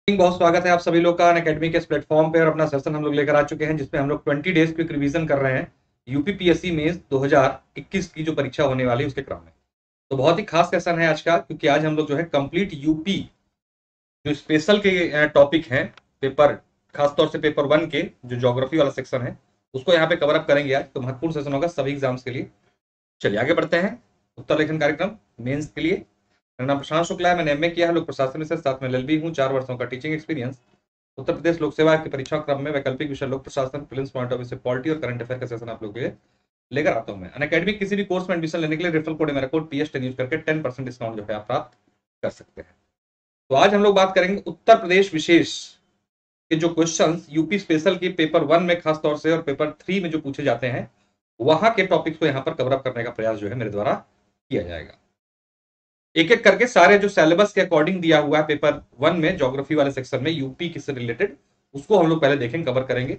बहुत स्वागत है आप सभी लोग का अनअकैडमी के इस प्लेटफॉर्म पे। और अपना सेशन हम लोग लेकर आ चुके हैं जिसमें हम लोग 20 डेज क्विक रिवीजन कर रहे हैं यूपीपीएससी मेंस 2021 की जो परीक्षा होने वाली है उसके क्रम में। तो बहुत ही खास सेशन है आज का, क्योंकि आज हम लोग जो है कंप्लीट यूपी जो स्पेशल के टॉपिक हैं पेपर, खासतौर से पेपर 1 के जो ज्योग्राफी वाला सेक्शन है उसको यहाँ पे कवर अप करेंगे आज। तो महत्वपूर्ण सेशन होगा सभी एग्जाम्स के लिए। चलिए आगे बढ़ते हैं। उत्तर लेखन कार्यक्रम मेंस के लिए। मेरा नाम प्रशांत शुक्ला है, मैंने एमए किया है लोक प्रशासन से, साथ में एलएलबी हूँ, 4 वर्षों का टीचिंग एक्सपीरियंस। उत्तर प्रदेश लोक सेवा की परीक्षा क्रम में वैकल्पिक विषय लोक प्रशासन, प्रीलिम्स पॉइंट ऑफ व्यू से पॉलिटी और करंट अफेयर का सेशन आप लोग के लिए लेकर आता हूं मैं। अनअकैडमी किसी भी कोर्स में एडमिशन लेने के लिए रेफरल कोड मेरा कोड PS10 यूज करके 10% डिस्काउंट जो है आप प्राप्त कर सकते हैं। तो आज हम लोग बात करेंगे उत्तर प्रदेश विशेष के जो क्वेश्चंस यूपी स्पेशल के पेपर 1 में खास तौर से और पेपर 3 में जो पूछे जाते हैं वहां के टॉपिक्स को यहाँ पर कवर अप करने का प्रयास जो है मेरे द्वारा किया जाएगा। एक एक करके सारे जो सिलेबस के अकॉर्डिंग दिया हुआ है पेपर 1 में ज्योग्राफी वाले सेक्शन में यूपी किससे रिलेटेड उसको हम लोग पहले देखेंगे, कवर करेंगे,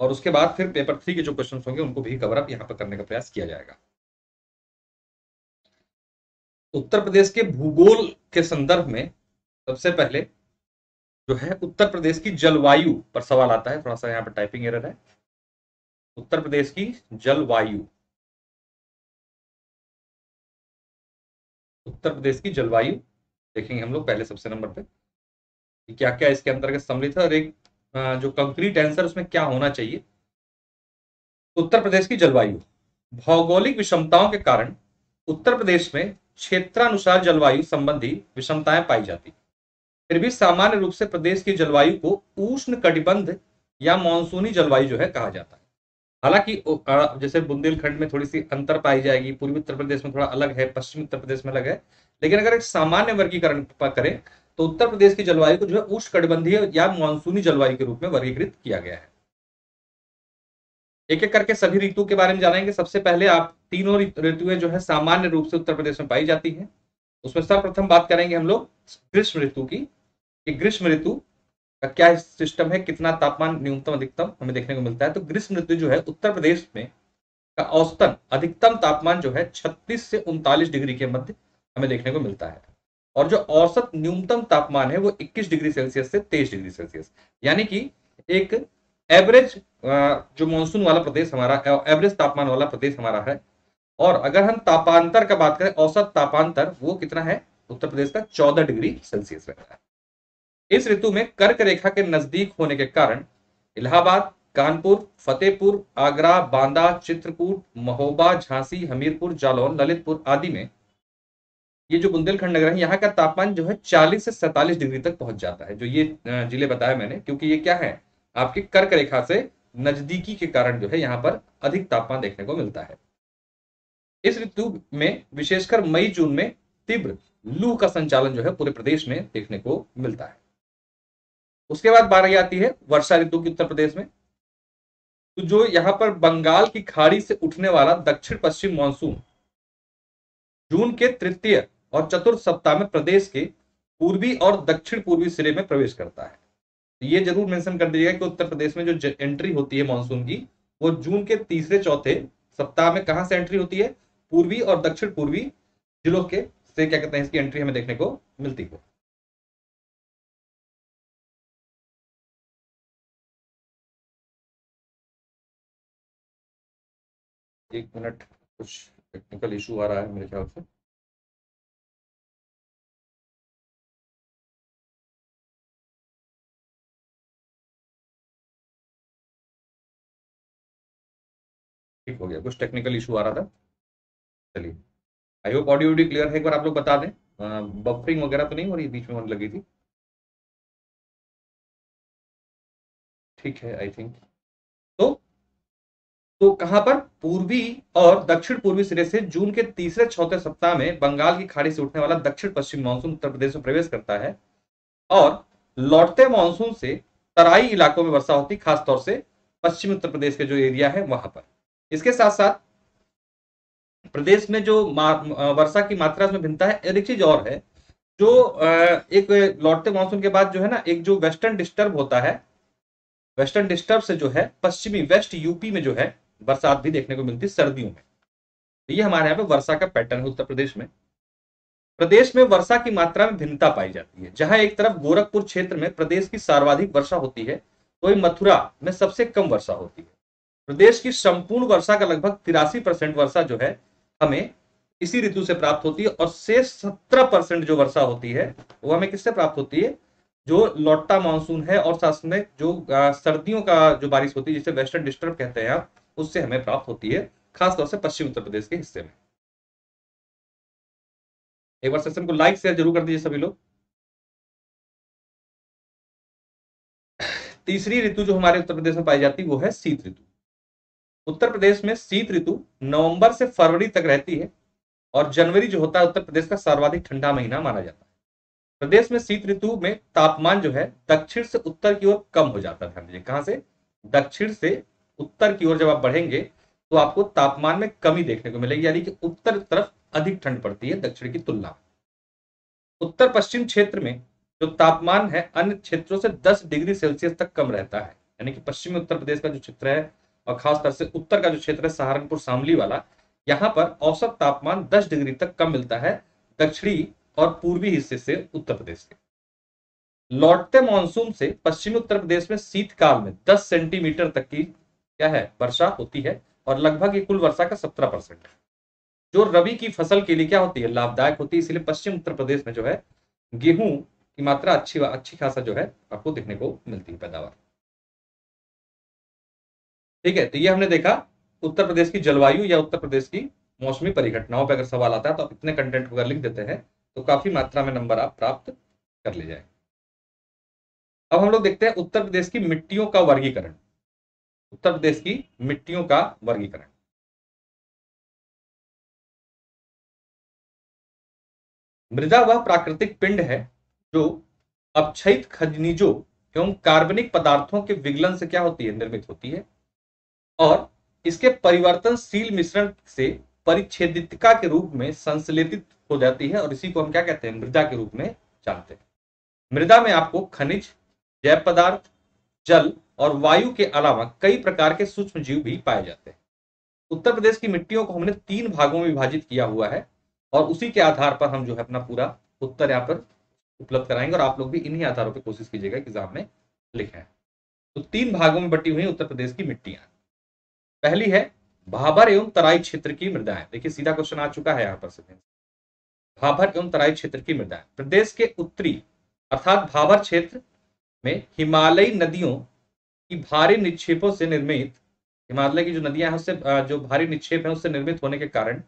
और उसके बाद फिर पेपर 3 के जो क्वेश्चन होंगे उनको भी कवर अप यहाँ पर करने का प्रयास किया जाएगा। उत्तर प्रदेश के भूगोल के संदर्भ में सबसे पहले जो है उत्तर प्रदेश की जलवायु पर सवाल आता है। थोड़ा सा यहाँ पर टाइपिंग एरर है। उत्तर प्रदेश की जलवायु, उत्तर प्रदेश की जलवायु देखेंगे हम लोग पहले सबसे नंबर पे क्या क्या इसके अंतर्गत सम्मिलित है और एक जो कंक्रीट आंसर उसमें क्या होना चाहिए। उत्तर प्रदेश की जलवायु, भौगोलिक विषमताओं के कारण उत्तर प्रदेश में क्षेत्रानुसार जलवायु संबंधी विषमताएं पाई जाती, फिर भी सामान्य रूप से प्रदेश की जलवायु को उष्ण कटिबंध या मानसूनी जलवायु जो है कहा जाता है। हालांकि जैसे बुंदेलखंड में थोड़ी सी अंतर पाई जाएगी, पूर्वी उत्तर प्रदेश में थोड़ा अलग है, पश्चिमी उत्तर प्रदेश में अलग है, लेकिन अगर एक सामान्य वर्गीकरण करें तो उत्तर प्रदेश की जलवायु को जो है उष्ण कटिबंधीय या मानसूनी जलवायु के रूप में वर्गीकृत किया गया है। एक एक करके सभी ऋतु के बारे में जानेंगे। सबसे पहले आप तीनों ऋतुएं जो है सामान्य रूप से उत्तर प्रदेश में पाई जाती हैं। उसमें सर्वप्रथम बात करेंगे हम लोग ग्रीष्म ऋतु की। ग्रीष्म ऋतु का क्या सिस्टम है, कितना तापमान न्यूनतम अधिकतम हमें देखने को मिलता है। तो ग्रीष्म ऋतु जो है उत्तर प्रदेश में का औसतन अधिकतम तापमान जो है 36 से 39 डिग्री के मध्य हमें देखने को मिलता है, और जो औसत न्यूनतम तापमान है वो 21 डिग्री सेल्सियस से 23 डिग्री सेल्सियस, यानी कि एक एवरेज जो मानसून वाला प्रदेश हमारा, एवरेज तापमान वाला प्रदेश हमारा है। और अगर हम तापांतर का बात करें, औसत तापांतर वो कितना है उत्तर प्रदेश का 14 डिग्री सेल्सियस रहता है। इस ऋतु में कर्क रेखा के नजदीक होने के कारण इलाहाबाद, कानपुर, फतेहपुर, आगरा, बांदा, चित्रकूट, महोबा, झांसी, हमीरपुर, जालौन, ललितपुर आदि में ये जो बुंदेलखंड नगर है यहाँ का तापमान जो है 40 से 47 डिग्री तक पहुंच जाता है। जो ये जिले बताए मैंने, क्योंकि ये क्या है आपकी कर्क रेखा से नजदीकी के कारण जो है यहाँ पर अधिक तापमान देखने को मिलता है। इस ऋतु में विशेषकर मई जून में तीव्र लू का संचालन जो है पूरे प्रदेश में देखने को मिलता है। उसके बाद बारी आती है वर्षा ऋतु की उत्तर प्रदेश में। तो जो यहाँ पर बंगाल की खाड़ी से उठने वाला दक्षिण पश्चिम मानसून जून के तृतीय और चतुर्थ सप्ताह में प्रदेश के पूर्वी और दक्षिण पूर्वी सिरे में प्रवेश करता है। ये जरूर मेंशन कर दीजिएगा कि उत्तर प्रदेश में जो एंट्री होती है मानसून की वो जून के तीसरे चौथे सप्ताह में कहां से एंट्री होती है, पूर्वी और दक्षिण पूर्वी जिलों के से क्या कहते हैं इसकी एंट्री हमें देखने को मिलती है। एक मिनट, कुछ टेक्निकल इशू आ रहा है मेरे ख्याल से। ठीक हो गया, कुछ टेक्निकल इशू आ रहा था। चलिए, I hope audio video clear है। एक बार आप लोग बता दें, बफरिंग वगैरह तो नहीं हो रही, बीच में होने लगी थी। ठीक है आई थिंक। तो कहां पर पूर्वी और दक्षिण पूर्वी सिरे से जून के तीसरे चौथे सप्ताह में बंगाल की खाड़ी से उठने वाला दक्षिण पश्चिम मानसून उत्तर प्रदेश में प्रवेश करता है, और लौटते मानसून से तराई इलाकों में वर्षा होती, खासतौर से पश्चिमी उत्तर प्रदेश के जो एरिया है वहां पर। इसके साथ साथ प्रदेश में जो वर्षा की मात्रा में भिन्नता है। एक चीज और है, जो एक लौटते मानसून के बाद जो है ना, एक जो वेस्टर्न डिस्टर्ब होता है, वेस्टर्न डिस्टर्ब से जो है पश्चिमी वेस्ट यूपी में जो है बरसात भी देखने को मिलती है सर्दियों में। तो ये हमारे यहाँ पे वर्षा का पैटर्न है उत्तर प्रदेश में। प्रदेश में वर्षा की मात्रा में भिन्नता पाई जाती है। जहां एक तरफ गोरखपुर क्षेत्र में प्रदेश की सर्वाधिक वर्षा होती है, तो वही मथुरा में सबसे कम वर्षा होती है। प्रदेश की संपूर्ण वर्षा का लगभग 83% वर्षा जो है हमें इसी ऋतु से प्राप्त होती है, और शेष 17% जो वर्षा होती है वो हमें किससे प्राप्त होती है, जो लौटा मानसून है और साथ में जो सर्दियों का जो बारिश होती है जिसे वेस्टर्न डिस्टर्ब कहते हैं आप, उससे हमें प्राप्त होती है, खासतौर से पश्चिम उत्तर प्रदेश के हिस्से में। एक बार सेशन को लाइक शेयर जरूर कर दीजिए सभी लोग। तीसरी ऋतु जो हमारे उत्तर प्रदेश में पाई जाती है वो है शीत ऋतु। उत्तर प्रदेश में शीत ऋतु नवंबर से फरवरी तक रहती है, और जनवरी जो होता है उत्तर प्रदेश का सर्वाधिक ठंडा महीना माना जाता है। प्रदेश में शीत ऋतु में तापमान जो है दक्षिण से उत्तर की ओर कम हो जाता है। ध्यान दीजिए, कहां से? दक्षिण से उत्तर की ओर जब आप बढ़ेंगे तो आपको तापमान में कमी देखने को मिलेगी, यानी कि उत्तर तरफ अधिक ठंड पड़ती है दक्षिण की तुलना में। उत्तर पश्चिम क्षेत्र में जो तापमान है अन्य क्षेत्रों से 10 डिग्री सेल्सियस तक कम रहता है, यानी कि पश्चिमी उत्तर प्रदेश का जो क्षेत्र है और खासतौर से उत्तर का जो क्षेत्र है सहारनपुर शामली वाला, यहाँ पर औसत तापमान 10 डिग्री तक कम मिलता है दक्षिणी और पूर्वी हिस्से से उत्तर प्रदेश के। लौटते मानसून से पश्चिमी उत्तर प्रदेश में शीतकाल में 10 सेंटीमीटर तक की क्या है वर्षा होती है, और लगभग ये कुल वर्षा का 17% है, जो रबी की फसल के लिए क्या होती है, लाभदायक होती है। इसलिए पश्चिम उत्तर प्रदेश में जो है गेहूं की मात्रा अच्छी खासा जो है आपको देखने को मिलती है पैदावार। ठीक है, तो ये हमने देखा उत्तर प्रदेश की जलवायु या उत्तर प्रदेश की मौसमी परिघटनाओं पर अगर सवाल आता है तो आप इतने कंटेंट अगर लिख देते हैं तो काफी मात्रा में नंबर आप प्राप्त कर ले जाए। अब हम लोग देखते हैं उत्तर प्रदेश की मिट्टियों का वर्गीकरण। उत्तर प्रदेश की मिट्टियों का वर्गीकरण। मृदा वह प्राकृतिक पिंड है जो अपक्षयित खनिजों एवं कार्बनिक पदार्थों के विगलन से क्या होती है, निर्मित होती है, और इसके परिवर्तनशील मिश्रण से परिच्छेदिका के रूप में संश्लेषित हो जाती है, और इसी को हम क्या कहते हैं, मृदा के रूप में जानते हैं। मृदा में आपको खनिज, जैव पदार्थ, जल और वायु के अलावा कई प्रकार के सूक्ष्म जीव भी पाए जाते हैं। उत्तर प्रदेश की मिट्टियों को हमने 3 भागों में विभाजित किया हुआ है, और उसी के आधार पर हम जो है अपना पूरा उत्तर यहाँ पर उपलब्ध कराएंगे, और आप लोग भी इन्हीं आधारों पर कोशिश कीजिएगा कि एग्जाम में लिखें। तो 3 भागों में बटी हुई उत्तर प्रदेश की मिट्टियां। पहली है भाबर एवं तराई क्षेत्र की मृदाएं। देखिए सीधा क्वेश्चन आ चुका है यहाँ पर से। भाबर एवं तराई क्षेत्र की मृदाएं प्रदेश के उत्तरी अर्थात भाबर क्षेत्र में हिमालयी नदियों की भारी निक्षेपों से निर्मित, हिमालय की जो नदियां हैं उससे जो भारी निक्षेप है उससे निर्मित होने के कारण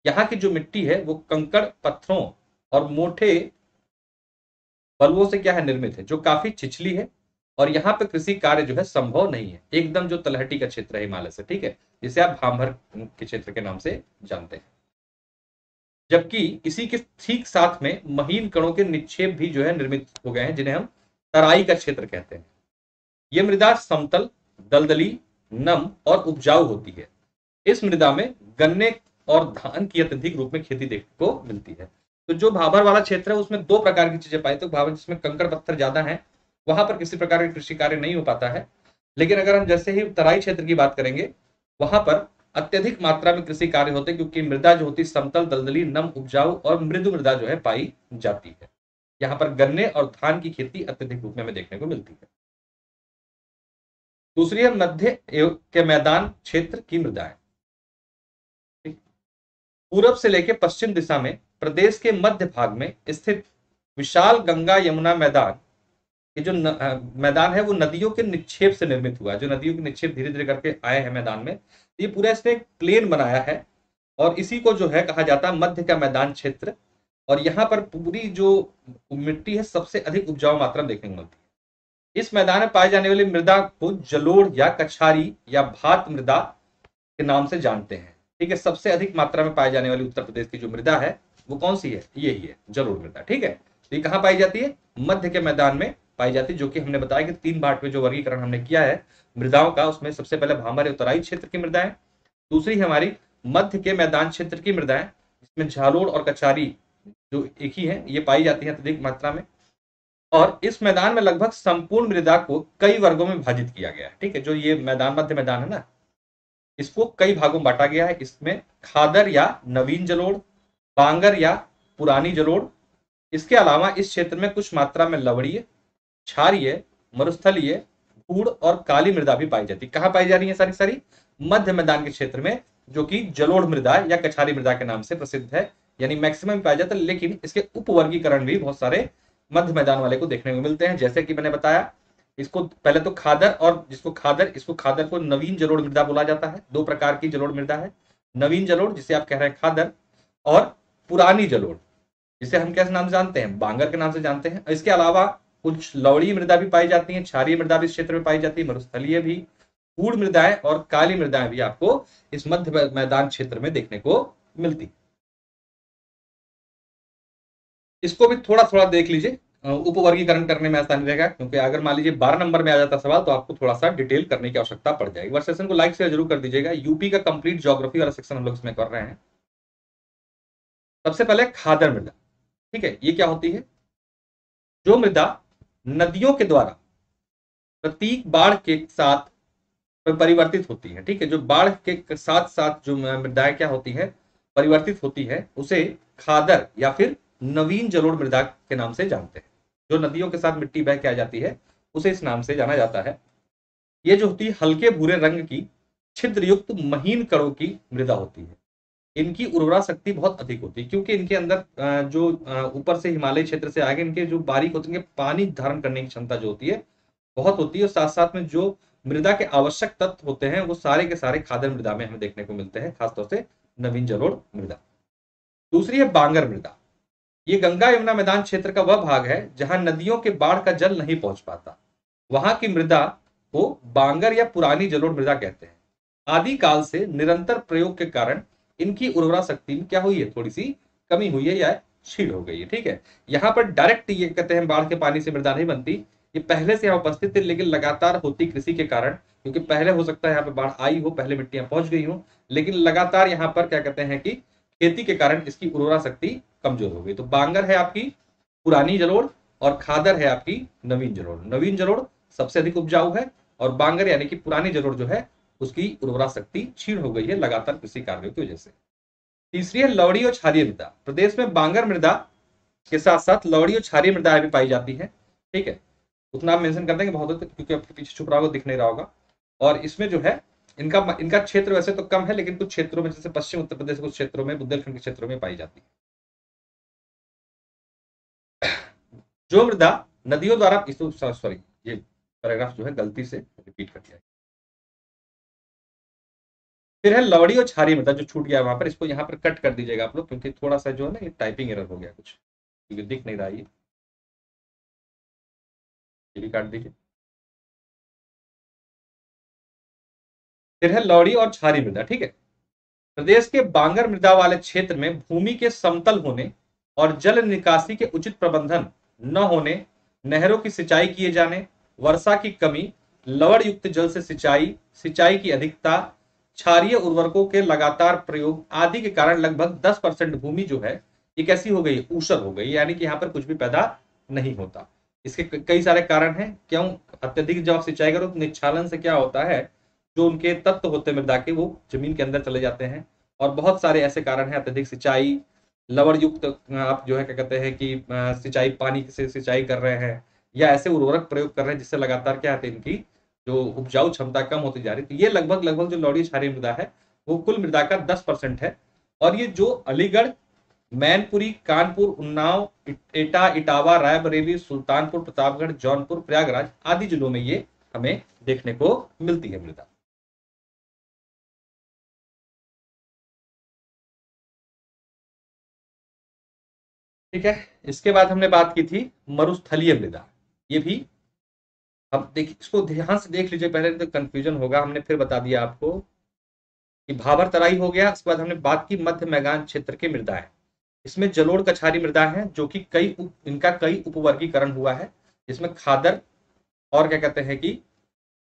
यहाँ की जो मिट्टी है वो कंकड़ पत्थरों और मोटे बलुओं से क्या है, निर्मित है, जो काफी छिछली है, और यहाँ पे कृषि कार्य जो है संभव नहीं है। एकदम जो तलहटी का क्षेत्र है हिमालय से, ठीक है, जिसे आप भांभर के क्षेत्र के नाम से जानते हैं। जबकि इसी के ठीक साथ में महीन कणों के निक्षेप भी जो है निर्मित हो गए हैं, जिन्हें हम तराई का क्षेत्र कहते हैं। ये मृदा समतल, दलदली, नम और उपजाऊ होती है। इस मृदा में गन्ने और धान की अत्यधिक रूप में खेती देखने को मिलती है। तो जो भाबर वाला क्षेत्र है उसमें 2 प्रकार की चीजें पाई। तो भाबर जिसमें कंकड़ पत्थर ज्यादा है वहां पर किसी प्रकार का कृषि कार्य नहीं हो पाता है, लेकिन अगर हम जैसे ही तराई क्षेत्र की बात करेंगे वहां पर अत्यधिक मात्रा में कृषि कार्य होते हैं, क्योंकि मृदा जो होती है समतल, दलदली, नम, उपजाऊ और मृदु मृदा जो है पाई जाती है। यहाँ पर गन्ने और धान की खेती अत्यधिक रूप में हमें देखने को मिलती है। दूसरी है मध्य के मैदान क्षेत्र की मृदाएं। पूरब से लेकर पश्चिम दिशा में प्रदेश के मध्य भाग में स्थित विशाल गंगा यमुना मैदान, ये जो मैदान है वो नदियों के निक्षेप से निर्मित हुआ है। जो नदियों के निक्षेप धीरे धीरे करके आए हैं मैदान में, ये पूरा इसने एक प्लेन बनाया है, और इसी को जो है कहा जाता है मध्य का मैदान क्षेत्र। और यहाँ पर पूरी जो मिट्टी है सबसे अधिक उपजाऊ मात्रा देखने को मिलती है। इस मैदान में पाए जाने वाली मृदा को जलोढ़ या कछारी या भात मृदा के नाम से जानते हैं। ठीक है, सबसे अधिक मात्रा में पाए जाने वाली उत्तर प्रदेश की जो मृदा है वो कौन सी है, यही है जलोढ़ मृदा। ठीक है, तो ये कहाँ पाई जाती है, मध्य के मैदान में पाई जाती है, जो कि हमने बताया कि 3 भाग में जो वर्गीकरण हमने किया है मृदाओं का, उसमें सबसे पहले भाबर और तराई क्षेत्र की मृदाएं, दूसरी हमारी मध्य के मैदान क्षेत्र की मृदाएं, इसमें झालोड़ और कचारी जो एक ही है ये पाई जाती है अत्यधिक मात्रा में। और इस मैदान में लगभग संपूर्ण मृदा को कई वर्गों में विभाजित किया गया है। ठीक है, जो ये मैदान मध्य मैदान है ना, इसको कई भागों में बांटा गया है। इसमें खादर या नवीन जलोढ़, बांगर या पुरानी जलोढ़। इसके अलावा इस क्षेत्र में कुछ मात्रा में लवणीय, क्षारीय, मरुस्थलीय, धूड़ और काली मृदा भी पाई जाती है। कहाँ पाई जा रही है सारी सारी? मध्य मैदान के क्षेत्र में, जो कि जलोढ़ मृदा या कछारी मृदा के नाम से प्रसिद्ध है, यानी मैक्सिमम पाया जाता है। लेकिन इसके उपवर्गीकरण भी बहुत सारे मध्य मैदान वाले को देखने को मिलते हैं। जैसे कि मैंने बताया, इसको पहले तो खादर, और इसको खादर को नवीन जलोढ़ मृदा बोला जाता है। दो प्रकार की जलोढ़ मृदा है, नवीन जलोढ़ जिसे आप कह रहे हैं खादर, और पुरानी जलोढ़ जिसे हम कैसे नाम से जानते हैं? बांगर के नाम से जानते हैं। इसके अलावा कुछ लवणीय मृदा भी पाई जाती है, क्षारीय मृदा भी इस क्षेत्र में पाई जाती है, मरुस्थलीय भी, धूड़ मृदाएं और काली मृदाएं भी आपको इस मध्य मैदान क्षेत्र में देखने को मिलती। इसको भी थोड़ा थोड़ा देख लीजिए, उपवर्गीकरण करने में आसानी रहेगा, क्योंकि अगर मान लीजिए 12 नंबर में आ जाता सवाल तो आपको थोड़ा सा डिटेल करने की आवश्यकता पड़ जाएगी। वर्ष सेशन को लाइक शेयर जरूर कर दीजिएगा। यूपी का कंप्लीट ज्योग्राफी वाला सेक्शन हम लोग इसमें कर रहे हैं। सबसे पहले खादर मृदा, ठीक है, ये क्या होती है? जो मृदा नदियों के द्वारा प्रतीक बाढ़ के साथ परिवर्तित होती है, ठीक है, जो बाढ़ के साथ साथ जो मृदाएं क्या होती है, परिवर्तित होती है, उसे खादर या फिर नवीन जलोढ़ मृदा के नाम से जानते हैं। जो नदियों के साथ मिट्टी बह के आ जाती है उसे इस नाम से जाना जाता है। ये जो होती है हल्के भूरे रंग की छिद्रयुक्त महीन कणों की मृदा होती है। इनकी उर्वरा शक्ति बहुत अधिक होती है, क्योंकि इनके अंदर जो ऊपर से हिमालय क्षेत्र से आगे इनके जो बारीक होते हैं, पानी धारण करने की क्षमता जो होती है बहुत होती है, और साथ साथ में जो मृदा के आवश्यक तत्व होते हैं वो सारे के सारे खादर मृदा में हमें देखने को मिलते हैं, खासतौर से नवीन जलोढ़ मृदा। दूसरी है बांगर मृदा। ये गंगा यमुना मैदान क्षेत्र का वह भाग है जहां नदियों के बाढ़ का जल नहीं पहुंच पाता। वहां की मृदा को बांगर या पुरानी जलोढ़ मृदा कहते हैं। आदि काल से निरंतर प्रयोग के कारण इनकी उर्वरा शक्ति में क्या हुई है? थोड़ी सी कमी हुई है या छीड़ हो गई है, ठीक है। यहाँ पर डायरेक्ट ये कहते हैं बाढ़ के पानी से मृदा नहीं बनती, ये पहले से यहाँ उपस्थित है, लेकिन लगातार होती कृषि के कारण, क्योंकि पहले हो सकता है यहाँ पे बाढ़ आई हो, पहले मिट्टियां पहुंच गई हो, लेकिन लगातार यहाँ पर क्या कहते हैं कि खेती के कारण इसकी उर्वरा शक्ति कमजोर हो गई। तो बांगर है आपकी पुरानी जलोढ़ और खादर है आपकी नवीन जलोढ़। नवीन जलोढ़ सबसे अधिक उपजाऊ है और बांगर यानी कि पुरानी जलोढ़ जो है उसकी उर्वरा शक्ति क्षीण हो गई है लगातार कृषि कार्यों की वजह से। तीसरी है लवड़ी और क्षारीय मृदा। प्रदेश में बांगर मृदा के साथ साथ लवड़ी और क्षारीय मृदा भी पाई जाती है, ठीक है। उतना आप मेंशन कर देंगे बहुत होते, क्योंकि आपके पीछे छुप रहा होगा, दिख नहीं रहा होगा। और इसमें जो है इनका क्षेत्र वैसे तो कम है, लेकिन कुछ क्षेत्रों में जैसे पश्चिम उत्तर प्रदेश कुछ क्षेत्रों में, बुंदेलखंड के क्षेत्रों में पाई जाती है। जो मृदा नदियों द्वारा, सॉरी ये पैराग्राफ जो है गलती से रिपीट कर दिया। फिर है लवड़ी और क्षारीय मृदा, जो छूट गया वहां पर, इसको यहाँ पर कट कर दीजिएगा आप लोग, क्योंकि थोड़ा सा जो है ना ये टाइपिंग एरर हो गया कुछ, क्योंकि दिख नहीं रहा ये भी काट दीजिए। फिर है लवड़ी और क्षारीय मृदा, ठीक है। प्रदेश के बांगर मृदा वाले क्षेत्र में भूमि के समतल होने और जल निकासी के उचित प्रबंधन न होने, नहरों की सिंचाई किए जाने, वर्षा की कमी, लवण युक्त जल से सिंचाई की अधिकता, क्षारीय उर्वरकों के लगातार प्रयोग आदि के कारण लगभग 10% भूमि जो है ये कैसी हो गई? ऊसर हो गई, यानी कि यहाँ पर कुछ भी पैदा नहीं होता। इसके कई सारे कारण हैं। क्यों? अत्यधिक जब आप सिंचाई करो तो निच्छालन से क्या होता है, जो उनके तत्व होते हैं मृदा के वो जमीन के अंदर चले जाते हैं, और बहुत सारे ऐसे कारण हैं। अत्यधिक सिंचाई, लवण युक्त आप जो है क्या कहते हैं कि सिंचाई, पानी से सिंचाई कर रहे हैं, या ऐसे उर्वरक प्रयोग कर रहे हैं जिससे लगातार क्या है इनकी जो उपजाऊ क्षमता कम होती जा रही है। तो ये लगभग जो लवड़ी क्षारीय मृदा है वो कुल मृदा का 10% है। और ये जो अलीगढ़, मैनपुरी, कानपुर, उन्नाव, एटा, इटावा, रायबरेली, सुल्तानपुर, प्रतापगढ़, जौनपुर, प्रयागराज आदि जिलों में ये हमें देखने को मिलती है मृदा। ठीक है, इसके बाद हमने बात की थी मरुस्थलीय मृदा। ये भी अब देखिए, इसको ध्यान से देख लीजिए, पहले तो कंफ्यूजन होगा। हमने फिर बता दिया आपको कि भाबर तराई हो गया। इसके बाद हमने बात की मध्य मैदान क्षेत्र की मृदाएं। इसमें जलोढ़ कछारी मृदा है, जो कि इनका कई उपवर्गीकरण हुआ है, जिसमें खादर और क्या कहते हैं कि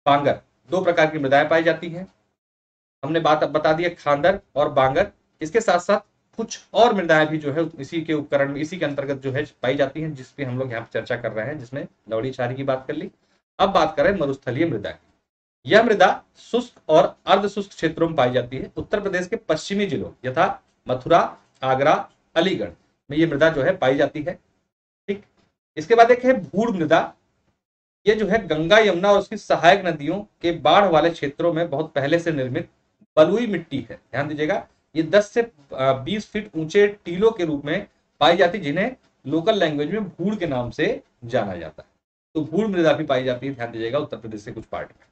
बांगर, दो प्रकार की मृदाएं पाई जाती हैं। हमने बात बता दिया खादर और बांगर। इसके साथ साथ कुछ और मृदाएं भी जो है इसी के उपकरण में, इसी के अंतर्गत जो है पाई जाती हैं, जिसपे हम लोग यहाँ पर चर्चा कर रहे हैं, जिसमें लवड़ी क्षारी की बात कर ली। अब बात करें मरुस्थलीय मृदा की। यह मृदा शुष्क और अर्ध शुष्क क्षेत्रों में पाई जाती है। उत्तर प्रदेश के पश्चिमी जिलों यथा मथुरा, आगरा, अलीगढ़ में ये मृदा जो है पाई जाती है। ठीक, इसके बाद एक है भूड़ मृदा। ये जो है गंगा यमुना और उसकी सहायक नदियों के बाढ़ वाले क्षेत्रों में बहुत पहले से निर्मित बलुई मिट्टी है। ध्यान दीजिएगा, ये 10 से 20 फीट ऊंचे टीलों के रूप में पाई जाती, जिन्हें लोकल लैंग्वेज में भूड़ के नाम से जाना जाता है। तो भूड़ मृदा भी पाई जाती है, ध्यान दीजिएगा, उत्तर प्रदेश के कुछ पार्ट में।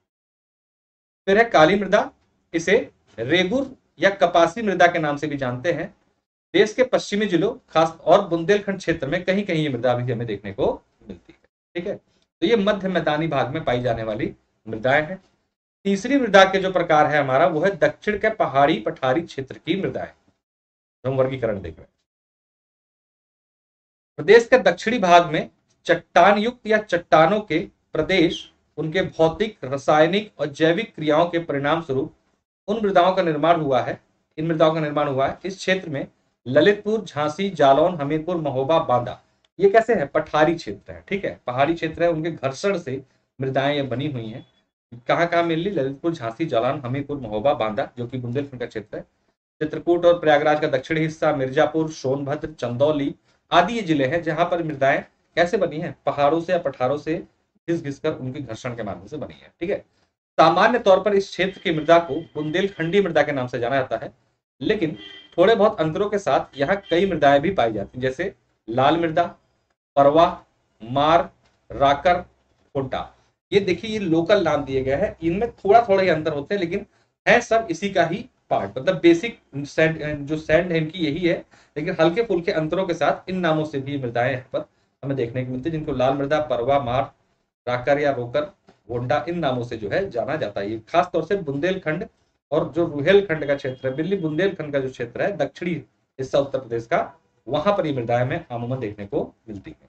फिर है काली मृदा। इसे रेगुर या कपासी मृदा के नाम से भी जानते हैं। देश के पश्चिमी जिलों खास और बुंदेलखंड क्षेत्र में कहीं कहीं ये मृदा भी हमें देखने को मिलती है। ठीक है, तो ये मध्य मैदानी भाग में पाई जाने वाली मृदाएं हैं। तीसरी मृदा के जो प्रकार है हमारा, वो है दक्षिण के पहाड़ी पठारी क्षेत्र की मृदाएं। हम वर्गीकरण देख रहे हैं। प्रदेश के दक्षिणी भाग में चट्टान युक्त या चट्टानों के प्रदेश उनके भौतिक, रासायनिक और जैविक क्रियाओं के परिणाम स्वरूप उन मृदाओं का निर्माण हुआ है। इन मृदाओं का निर्माण हुआ है। इस क्षेत्र में ललितपुर, झांसी, जालौन, हमीरपुर, महोबा, बांदा, ये कैसे है? पठारी क्षेत्र है। ठीक है, पहाड़ी क्षेत्र है, उनके घर्षण से मृदाएं ये बनी हुई हैं। कहाँ कहाँ मिली? ललितपुर, झांसी, जालौन, हमीरपुर, महोबा, बांदा, जो कि बुंदेलखंड का क्षेत्र है। चित्रकूट और प्रयागराज का दक्षिणी हिस्सा, मिर्जापुर, सोनभद्र, चंदौली आदि ये जिले हैं जहां पर मृदाएं कैसे बनी है? पहाड़ों से या पठारों से घिस घिस कर उनके घर्षण के माध्यम से बनी है। ठीक है, सामान्य तौर पर इस क्षेत्र की मृदा को बुंदेलखंडी मृदा के नाम से जाना जाता है, लेकिन थोड़े बहुत अंतरों के साथ यहाँ कई मृदाएं भी पाई जाती हैं, जैसे लाल मृदा, परवा, मार, राकर, फोटा। ये देखिए, ये लोकल नाम दिए गए हैं, इनमें थोड़ा थोड़ा ही अंतर होते हैं, लेकिन है सब इसी का ही पार्ट। मतलब बेसिक जो सैंड है इनकी यही है, लेकिन हल्के फुल्के अंतरों के साथ इन नामों से भी मृदाएं यहाँ पर हमें देखने को मिलती है, जिनको लाल मृदा, परवा, मार, राकर या रोकर, गोंडा, इन नामों से जो है जाना जाता है। खास तौर से बुंदेलखंड और जो रुहेलखंड का क्षेत्र है, दिल्ली बुंदेलखंड का जो क्षेत्र है, दक्षिणी हिस्सा उत्तर प्रदेश का, वहां पर ये मृदाएं हमें अमूमन देखने को मिलती है।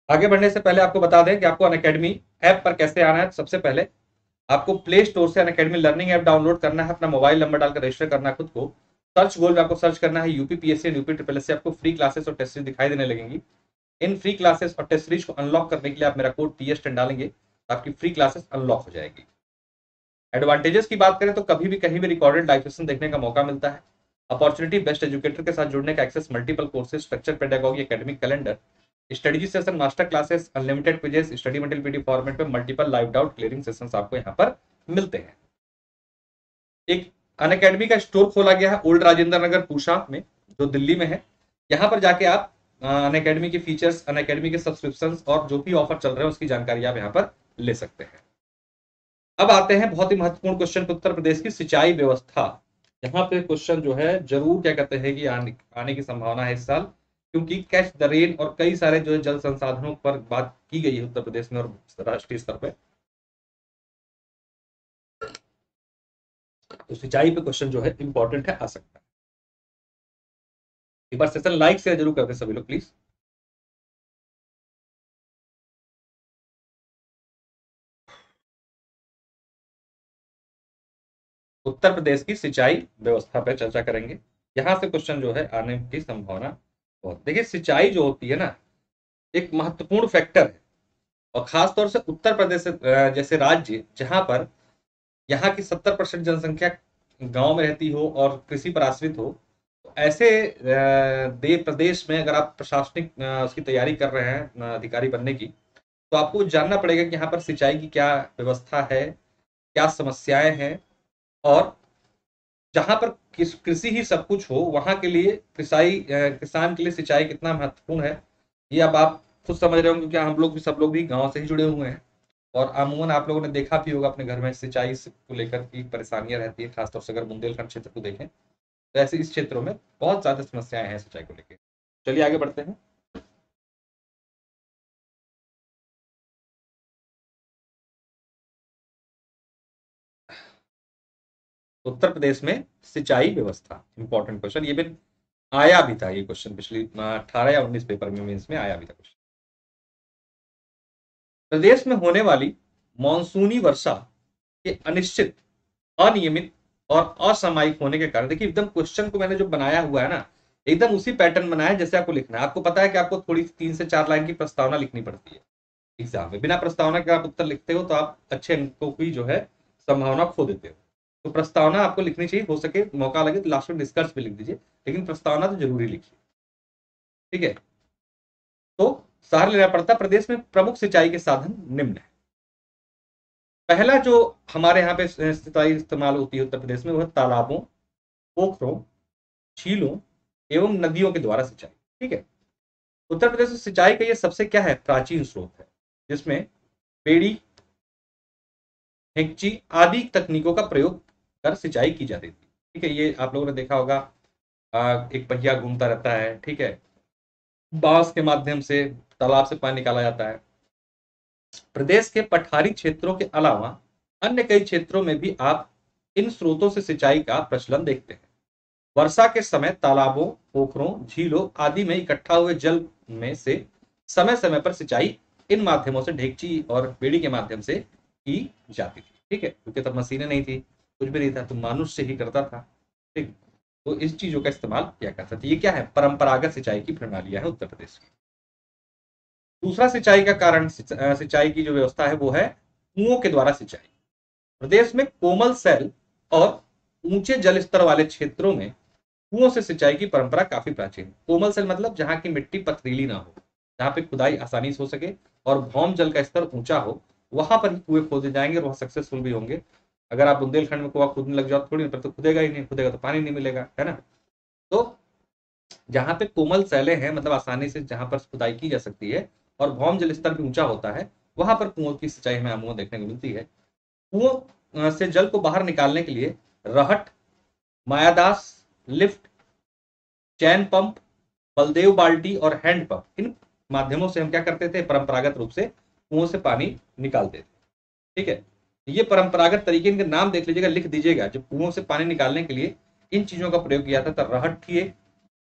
आगे बढ़ने से पहले आपको बता दें कि आपको अनअकैडमी ऐप पर कैसे आना है। सबसे पहले आपको प्ले स्टोर से अनअकैडमी लर्निंग ऐप डाउनलोड करना है, अपना मोबाइल नंबर डालकर रजिस्टर करना है खुद को। सर्च गोल में आपको सर्च करना है यूपीपीएससी और यूपीएससी। आपको फ्री क्लासेस और टेस्ट सीरीज दिखाई देने लगेंगी। इन फ्री क्लासेस और टेस्ट सीरीज को अनलॉक करने के लिए आप मेरा कोड TS10 डालेंगे, आपकी फ्री क्लासेस अनलॉक हो जाएगी। एडवांटेजेस की बात करें तो कभी भी कहीं भी रिकॉर्डेड लाइव सेशन देखने का मौका मिलता है। अपॉर्चुनिटी, बेस्ट एजुकेटर के साथ जुड़ने का access, multiple courses, structure, pedagogy, academic calendar, study session, master classes, unlimited quizzes, study material PDF format में, multiple live doubt clearing sessions आपको यहाँ पर मिलते हैं। एक अनअकैडमी का स्टोर खोला गया है ओल्ड राजेंद्र नगर पूसा में, जो दिल्ली में है। यहाँ पर जाके आप अनअकैडमी के फीचर्स, अनअकैडमी के सब्सक्रिप्शंस और जो भी ऑफर चल रहे हैं उसकी जानकारी आप यहाँ पर ले सकते हैं। अब आते हैं बहुत ही महत्वपूर्ण क्वेश्चन, उत्तर प्रदेश की सिंचाई व्यवस्था। यहाँ पे क्वेश्चन जो है जरूर क्या कहते हैं कि आने की संभावना है इस साल, क्योंकि कैच द रेन और कई सारे जो जल संसाधनों पर बात की गई है उत्तर प्रदेश में और राष्ट्रीय स्तर पर। तो सिंचाई पे क्वेश्चन जो है इंपॉर्टेंट है, आ सकता है। एक बार सेशन लाइक शेयर जरूर करते सभी लोग प्लीज। उत्तर प्रदेश की सिंचाई व्यवस्था पर चर्चा करेंगे। यहां से क्वेश्चन जो है आने की संभावना बहुत। देखिए, सिंचाई जो होती है ना, एक महत्वपूर्ण फैक्टर है, और खास तौर से उत्तर प्रदेश जैसे राज्य जहां पर यहाँ की 70% जनसंख्या गांव में रहती हो और कृषि पर आश्रित हो, तो ऐसे प्रदेश में अगर आप प्रशासनिक उसकी तैयारी कर रहे हैं अधिकारी बनने की, तो आपको जानना पड़ेगा कि यहाँ पर सिंचाई की क्या व्यवस्था है, क्या समस्याएं हैं, और जहां पर कृषि ही सब कुछ हो वहां के लिए किसान के लिए सिंचाई कितना महत्वपूर्ण है, ये अब आप खुद समझ रहे होंगे, क्योंकि हम लोग भी, सब लोग भी गांव से ही जुड़े हुए हैं। और अमूमन आप लोगों ने देखा भी होगा अपने घर में सिंचाई को लेकर की परेशानियां रहती है, खासतौर से अगर बुंदेलखंड क्षेत्र को देखें तो ऐसे इस क्षेत्रों में बहुत ज्यादा समस्याएं हैं सिंचाई को लेकर। चलिए आगे बढ़ते हैं। उत्तर प्रदेश में सिंचाई व्यवस्था, इंपॉर्टेंट क्वेश्चन, ये भी आया भी था, ये क्वेश्चन पिछली 18 या 19 पेपर में, मेंस में आया भी था क्वेश्चन। प्रदेश में होने वाली मानसूनी वर्षा के अनिश्चित, अनियमित और असामयिक होने के कारण, देखिए एकदम क्वेश्चन को मैंने जो बनाया हुआ है ना, एकदम उसी पैटर्न बनाया जैसे आपको लिखना है। आपको पता है कि आपको थोड़ी 3 से 4 लाइन की प्रस्तावना लिखनी पड़ती है एग्जाम में। बिना प्रस्तावना के आप उत्तर लिखते हो तो आप अच्छे अंकों की जो है संभावना खो देते हो। तो प्रस्तावना आपको लिखनी चाहिए, हो सके मौका लगे तो लास्ट में निष्कर्ष भी लिख दीजिए, लेकिन प्रस्तावना तो जरूरी लिखिए। ठीक है, तो सार लेना पड़ता। प्रदेश में प्रमुख सिंचाई के साधन निम्न है। पहला जो हमारे यहाँ पे सिंचाई इस्तेमाल होती है उत्तर प्रदेश में, वह तालाबों, पोखरों, झीलों एवं नदियों के द्वारा सिंचाई। ठीक है, उत्तर प्रदेश में सिंचाई का ये सबसे क्या है, प्राचीन स्रोत है, जिसमें बेड़ी, हिंची आदि तकनीकों का प्रयोग कर सिंचाई की जाती थी। ठीक है, ये आप लोगों ने देखा होगा, एक पहिया घूमता रहता है, ठीक है, बांस के माध्यम से तालाब से पानी निकाला जाता है। प्रदेश के पठारी क्षेत्रों के अलावा अन्य कई क्षेत्रों में भी आप इन स्रोतों से सिंचाई का प्रचलन देखते हैं। वर्षा के समय तालाबों, पोखरों, झीलों आदि में इकट्ठा हुए जल में से समय समय पर सिंचाई इन माध्यमों से, ढेकची और बेड़ी के माध्यम से की जाती थी। ठीक है, क्योंकि तब मशीनें नहीं थी, कुछ भी नहीं था, तो मनुष्य ही करता था। ठीक, तो इस चीजों का इस्तेमाल किया करता था। ये क्या है, परंपरागत सिंचाई की प्रणालियां है उत्तर प्रदेश की। दूसरा सिंचाई का कारण, सिंचाई की जो व्यवस्था है वो है कुओं के द्वारा सिंचाई। प्रदेश में कोमल सेल और ऊंचे जल स्तर वाले क्षेत्रों में कुओं से सिंचाई की परंपरा काफी प्राचीन। कोमल सेल मतलब जहां की मिट्टी पथरीली ना हो, जहां पे खुदाई आसानी से हो सके और भौम जल का स्तर ऊंचा हो, वहां पर ही कुएं खोदे जाएंगे और वहां सक्सेसफुल भी होंगे। अगर आप बुंदेलखंड में कुआं खोदने लग जाओ, थोड़ी पर तो खुदेगा ही नहीं, खुदेगा तो पानी नहीं मिलेगा, है ना। तो जहां पे कोमल सैलें हैं, मतलब आसानी से जहां पर खुदाई की जा सकती है और भौम जल स्तर भी ऊंचा होता है, वहां पर कुओं की सिंचाई हमें अमूमन देखने को मिलती है। कुओं से जल को बाहर निकालने के लिए रहट, मायादास, लिफ्ट, चैन पंप, बलदेव बाल्टी और हैंड पंप, इन माध्यमों से हम क्या करते थे, परंपरागत रूप से कुओं से पानी निकालते थे। ठीक है, ये परंपरागत तरीके, इनके नाम देख लीजिएगा, लिख दीजिएगा। जब कुओं से पानी निकालने के लिए इन चीजों का प्रयोग किया था, तो रहट थी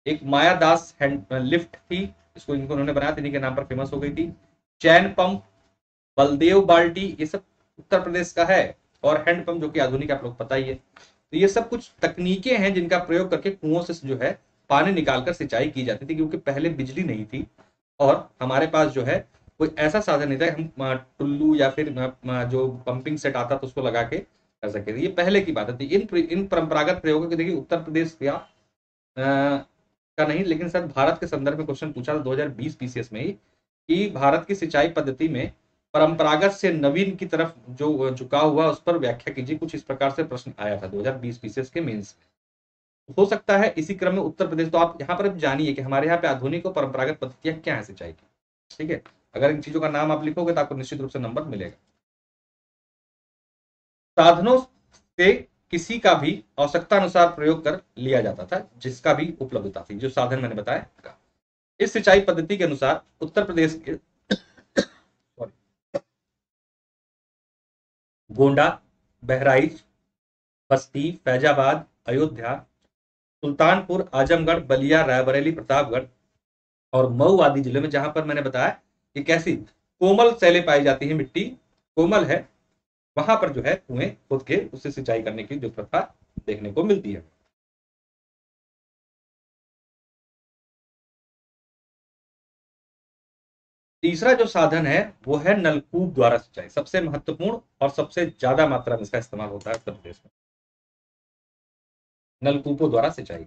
एक मायादास हैंड लिफ्ट थी, इसको इनको उन्होंने बनाया, इन्हीं के नाम पर फेमस हो गई थी। चैन पंप, बलदेव बाल्टी, ये सब उत्तर प्रदेश का है। और हैंड पंप जो कि आधुनिक, आप लोग पता ही है। तो ये सब कुछ तकनीकें हैं जिनका प्रयोग करके कुओं से जो है पानी निकालकर सिंचाई की जाती थी, क्योंकि पहले बिजली नहीं थी और हमारे पास जो है कोई ऐसा साधन नहीं था हम टुल्लू या फिर जो पंपिंग सेट आता था उसको लगा के कर सकते थे। ये पहले की बात थी। इन परंपरागत प्रयोगों के देखिए उत्तर प्रदेश का नहीं, लेकिन शायद भारत के संदर्भ में क्वेश्चन पूछा था 2020 पीसीएस में ही, कि भारत की सिंचाई पद्धति में परंपरागत से नवीन की तरफ जो झुकाव हुआ, उस पर व्याख्या कीजिए। कुछ इस प्रकार से प्रश्न आया था 2020 पीसीएस के मेंस में। हो सकता है इसी क्रम में उत्तर प्रदेश, तो आप यहाँ पर जानिए कि हमारे यहाँ पे आधुनिक और परंपरागत पद्धतियां क्या है सिंचाई की। ठीक है, अगर इन चीजों का नाम आप लिखोगे तो आपको निश्चित रूप से नंबर मिलेगा। साधनों से किसी का भी आवश्यकता अनुसार प्रयोग कर लिया जाता था, जिसका भी उपलब्धता थी, जो साधन मैंने बताया। इस सिंचाई पद्धति के अनुसार उत्तर प्रदेश के गोंडा, बहराइच, बस्ती, फैजाबाद, अयोध्या, सुल्तानपुर, आजमगढ़, बलिया, रायबरेली, प्रतापगढ़ और मऊ आदि जिले में, जहां पर मैंने बताया कि कैसी कोमल सैलें पाई जाती है, मिट्टी कोमल है, वहां पर जो है कुएं खोद के उससे सिंचाई करने की जो प्रथा देखने को मिलती है। तीसरा जो साधन है वो है नलकूप द्वारा सिंचाई। सबसे महत्वपूर्ण और सबसे ज्यादा मात्रा में इसका इस्तेमाल होता है उत्तर प्रदेश में, नलकूपों द्वारा सिंचाई।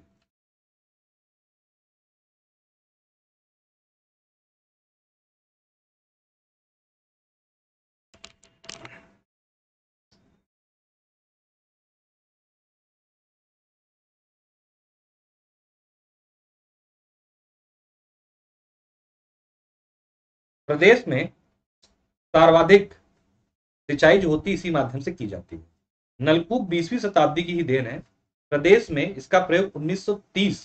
प्रदेश में सर्वाधिक सिंचाई जो होती है इसी माध्यम से की जाती है। नलकूप 20वीं शताब्दी की ही देन है। प्रदेश में इसका प्रयोग 1930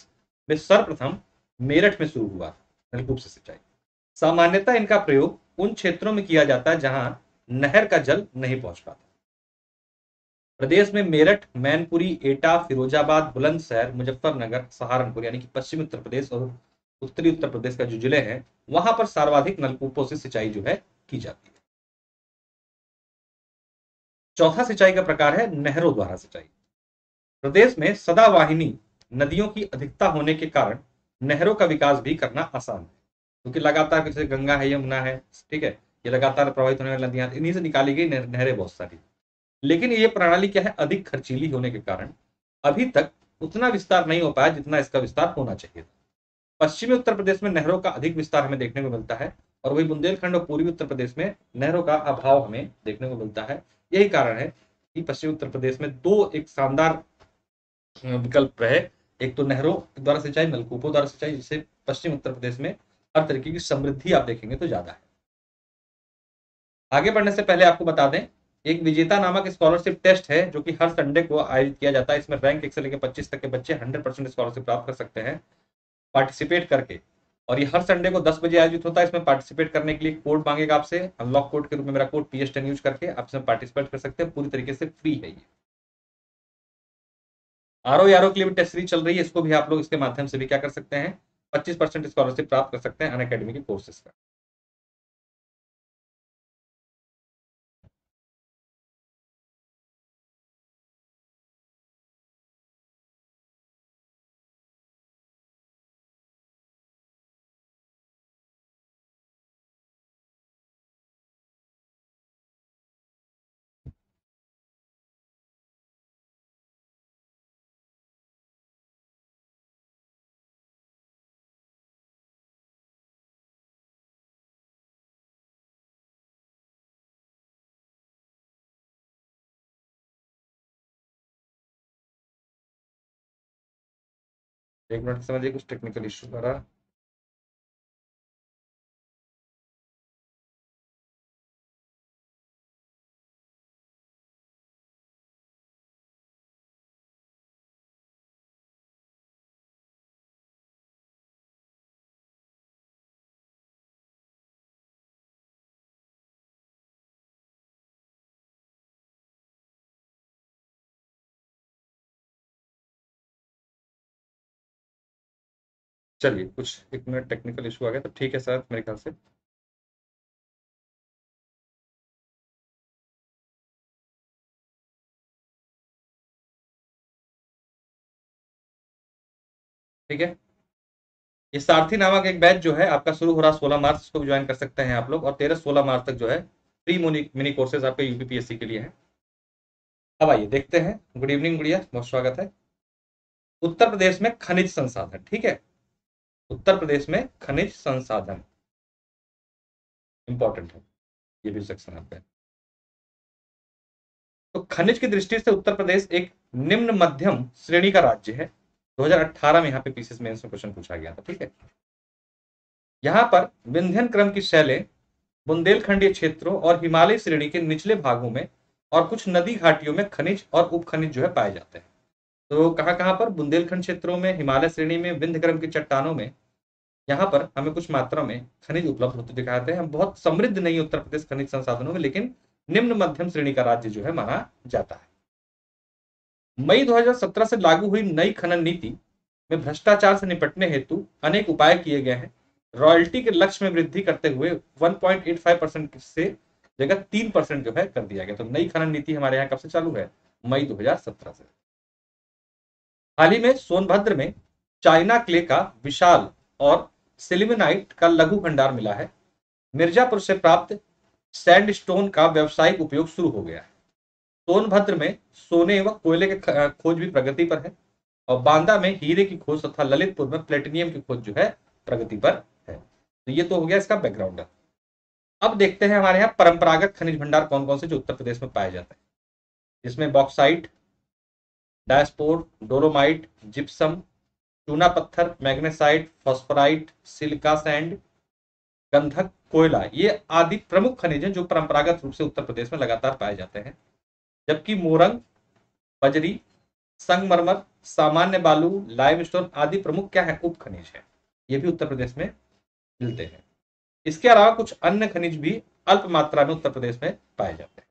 में सर्वप्रथम मेरठ में शुरू हुआ था, नलकूप से सिंचाई। सामान्यतः इनका प्रयोग उन क्षेत्रों में किया जाता है जहां नहर का जल नहीं पहुंच पाता। प्रदेश में मेरठ, मैनपुरी, एटा, फिरोजाबाद, बुलंदशहर, मुजफ्फरनगर, सहारनपुर यानी कि पश्चिमी उत्तर प्रदेश और उत्तरी उत्तर प्रदेश का जो जिले हैं, वहां पर सर्वाधिक नलकूपों से सिंचाई जो है की जाती है। चौथा सिंचाई का प्रकार है नहरों द्वारा सिंचाई। प्रदेश में सदावाहिनी नदियों की अधिकता होने के कारण नहरों का विकास भी करना आसान है, क्योंकि लगातार, जैसे गंगा है, यमुना है, ठीक है, ये लगातार प्रभावित होने वाली नदियां, इन्हीं से निकाली गई नहरें बहुत सारी। लेकिन ये प्रणाली क्या है, अधिक खर्चीली होने के कारण अभी तक उतना विस्तार नहीं हो पाया जितना इसका विस्तार होना चाहिए था। पश्चिमी उत्तर प्रदेश में नहरों का अधिक विस्तार हमें देखने को मिलता है, और वही बुंदेलखंड और पूर्वी उत्तर प्रदेश में नहरों का अभाव हमें देखने को मिलता है। यही कारण है कि पश्चिमी उत्तर प्रदेश में दो एक शानदार विकल्प रहे, एक तो नहरों द्वारा सिंचाई, नलकूपों द्वारा सिंचाई, जिससे पश्चिम उत्तर प्रदेश में हर तरीके की समृद्धि आप देखेंगे तो ज्यादा है। आगे बढ़ने से पहले आपको बता दें, एक विजेता नामक स्कॉलरशिप टेस्ट है जो कि हर संडे को आयोजित किया जाता है। इसमें रैंक 1 से लेकर 25 तक के बच्चे 100% स्कॉलरशिप प्राप्त कर सकते हैं पार्टिसिपेट करके, और ये हर संडे को 10 बजे आयोजित होता है। इसमें पार्टिसिपेट करने के लिए कोड मांगेगा आपसे, अनलॉक कोड के रूप में मेरा कोड PS10 यूज करके आप इसमें पार्टिसिपेट कर सकते हैं। पूरी तरीके से फ्री है ये। आरओ के लिए भी टेस्ट सीरीज चल रही है, इसको भी आप लोग इसके माध्यम से भी क्या कर सकते हैं, 25% स्कॉलरशिप प्राप्त कर सकते हैं अनअकैडमी के कोर्सेज का। एक मिनट समझिए, कुछ टेक्निकल इश्यू आ रहा। चलिए, कुछ एक मिनट टेक्निकल इशू आ गया, तो ठीक है सर मेरे ख्याल से। ठीक है, ये सारथी नामक एक बैच जो है आपका शुरू हो रहा 16 मार्च, इसको भी ज्वाइन कर सकते हैं आप लोग, और 13-16 मार्च तक जो है फ्री मिनी कोर्सेज आपके यूपीपीएससी के लिए है। अब आइए देखते हैं। गुड इवनिंग गुड़िया, बहुत स्वागत है। उत्तर प्रदेश में खनिज संसाधन, ठीक है, उत्तर प्रदेश में खनिज संसाधन इंपॉर्टेंट है, ये भी सेक्शन आपका है। तो खनिज की दृष्टि से उत्तर प्रदेश एक निम्न मध्यम श्रेणी का राज्य है। 2018 में यहाँ पे पीसीएस मेंस में क्वेश्चन पूछा गया था, ठीक है। यहाँ पर विंध्यन क्रम की शैलें बुंदेलखंडीय क्षेत्रों और हिमालय श्रेणी के निचले भागों में और कुछ नदी घाटियों में खनिज और उपखनिज जो है पाए जाते हैं। तो कहाँ कहाँ पर, बुंदेलखंड क्षेत्रों में, हिमालय श्रेणी में, विंध्य क्रम की चट्टानों में, यहाँ पर हमें कुछ मात्रा में खनिज उपलब्ध होते दिखाते हैं। बहुत समृद्ध नहीं उत्तर प्रदेश खनिज संसाधनों में, लेकिन निम्न मध्यम श्रेणी का राज्य जो है माना जाता है। मई 2017 से लागू हुई नई खनन नीति में भ्रष्टाचार से निपटने हेतु अनेक उपाय किए गए हैं। रॉयल्टी के लक्ष्य में वृद्धि करते हुए 1.85% से जगह 3% जो है कर दिया गया। तो नई खनन नीति हमारे यहाँ कब से चालू है, मई 2017 से। हाल ही में सोनभद्र में चाइना क्ले का विशाल और सिलिमेनाइट का लघु भंडार मिला है। मिर्जापुर से प्राप्त सैंडस्टोन का व्यावसायिक उपयोग शुरू हो गया है। सोनभद्र में सोने व कोयले के खोज भी प्रगति पर है, और बांदा में हीरे की खोज तथा ललितपुर में प्लेटिनियम की खोज जो है प्रगति पर है। तो ये तो हो गया इसका बैकग्राउंड। अब देखते हैं हमारे यहाँ परंपरागत खनिज भंडार कौन कौन से जो उत्तर प्रदेश में पाए जाते हैं। इसमें बॉक्साइट, डायस्पोर, डोलोमाइट, जिप्सम, चूना पत्थर, मैग्नेसाइट, फॉस्फोराइट, सिलिका सैंड, गंधक, कोयला, ये आदि प्रमुख खनिज हैं जो परंपरागत रूप से उत्तर प्रदेश में लगातार पाए जाते हैं। जबकि मोरंग, बजरी, संगमरमर, सामान्य बालू, लाइमस्टोन आदि प्रमुख क्या है, उप खनिज है, ये भी उत्तर प्रदेश में मिलते हैं। इसके अलावा कुछ अन्य खनिज भी अल्प मात्रा में उत्तर प्रदेश में पाए जाते हैं।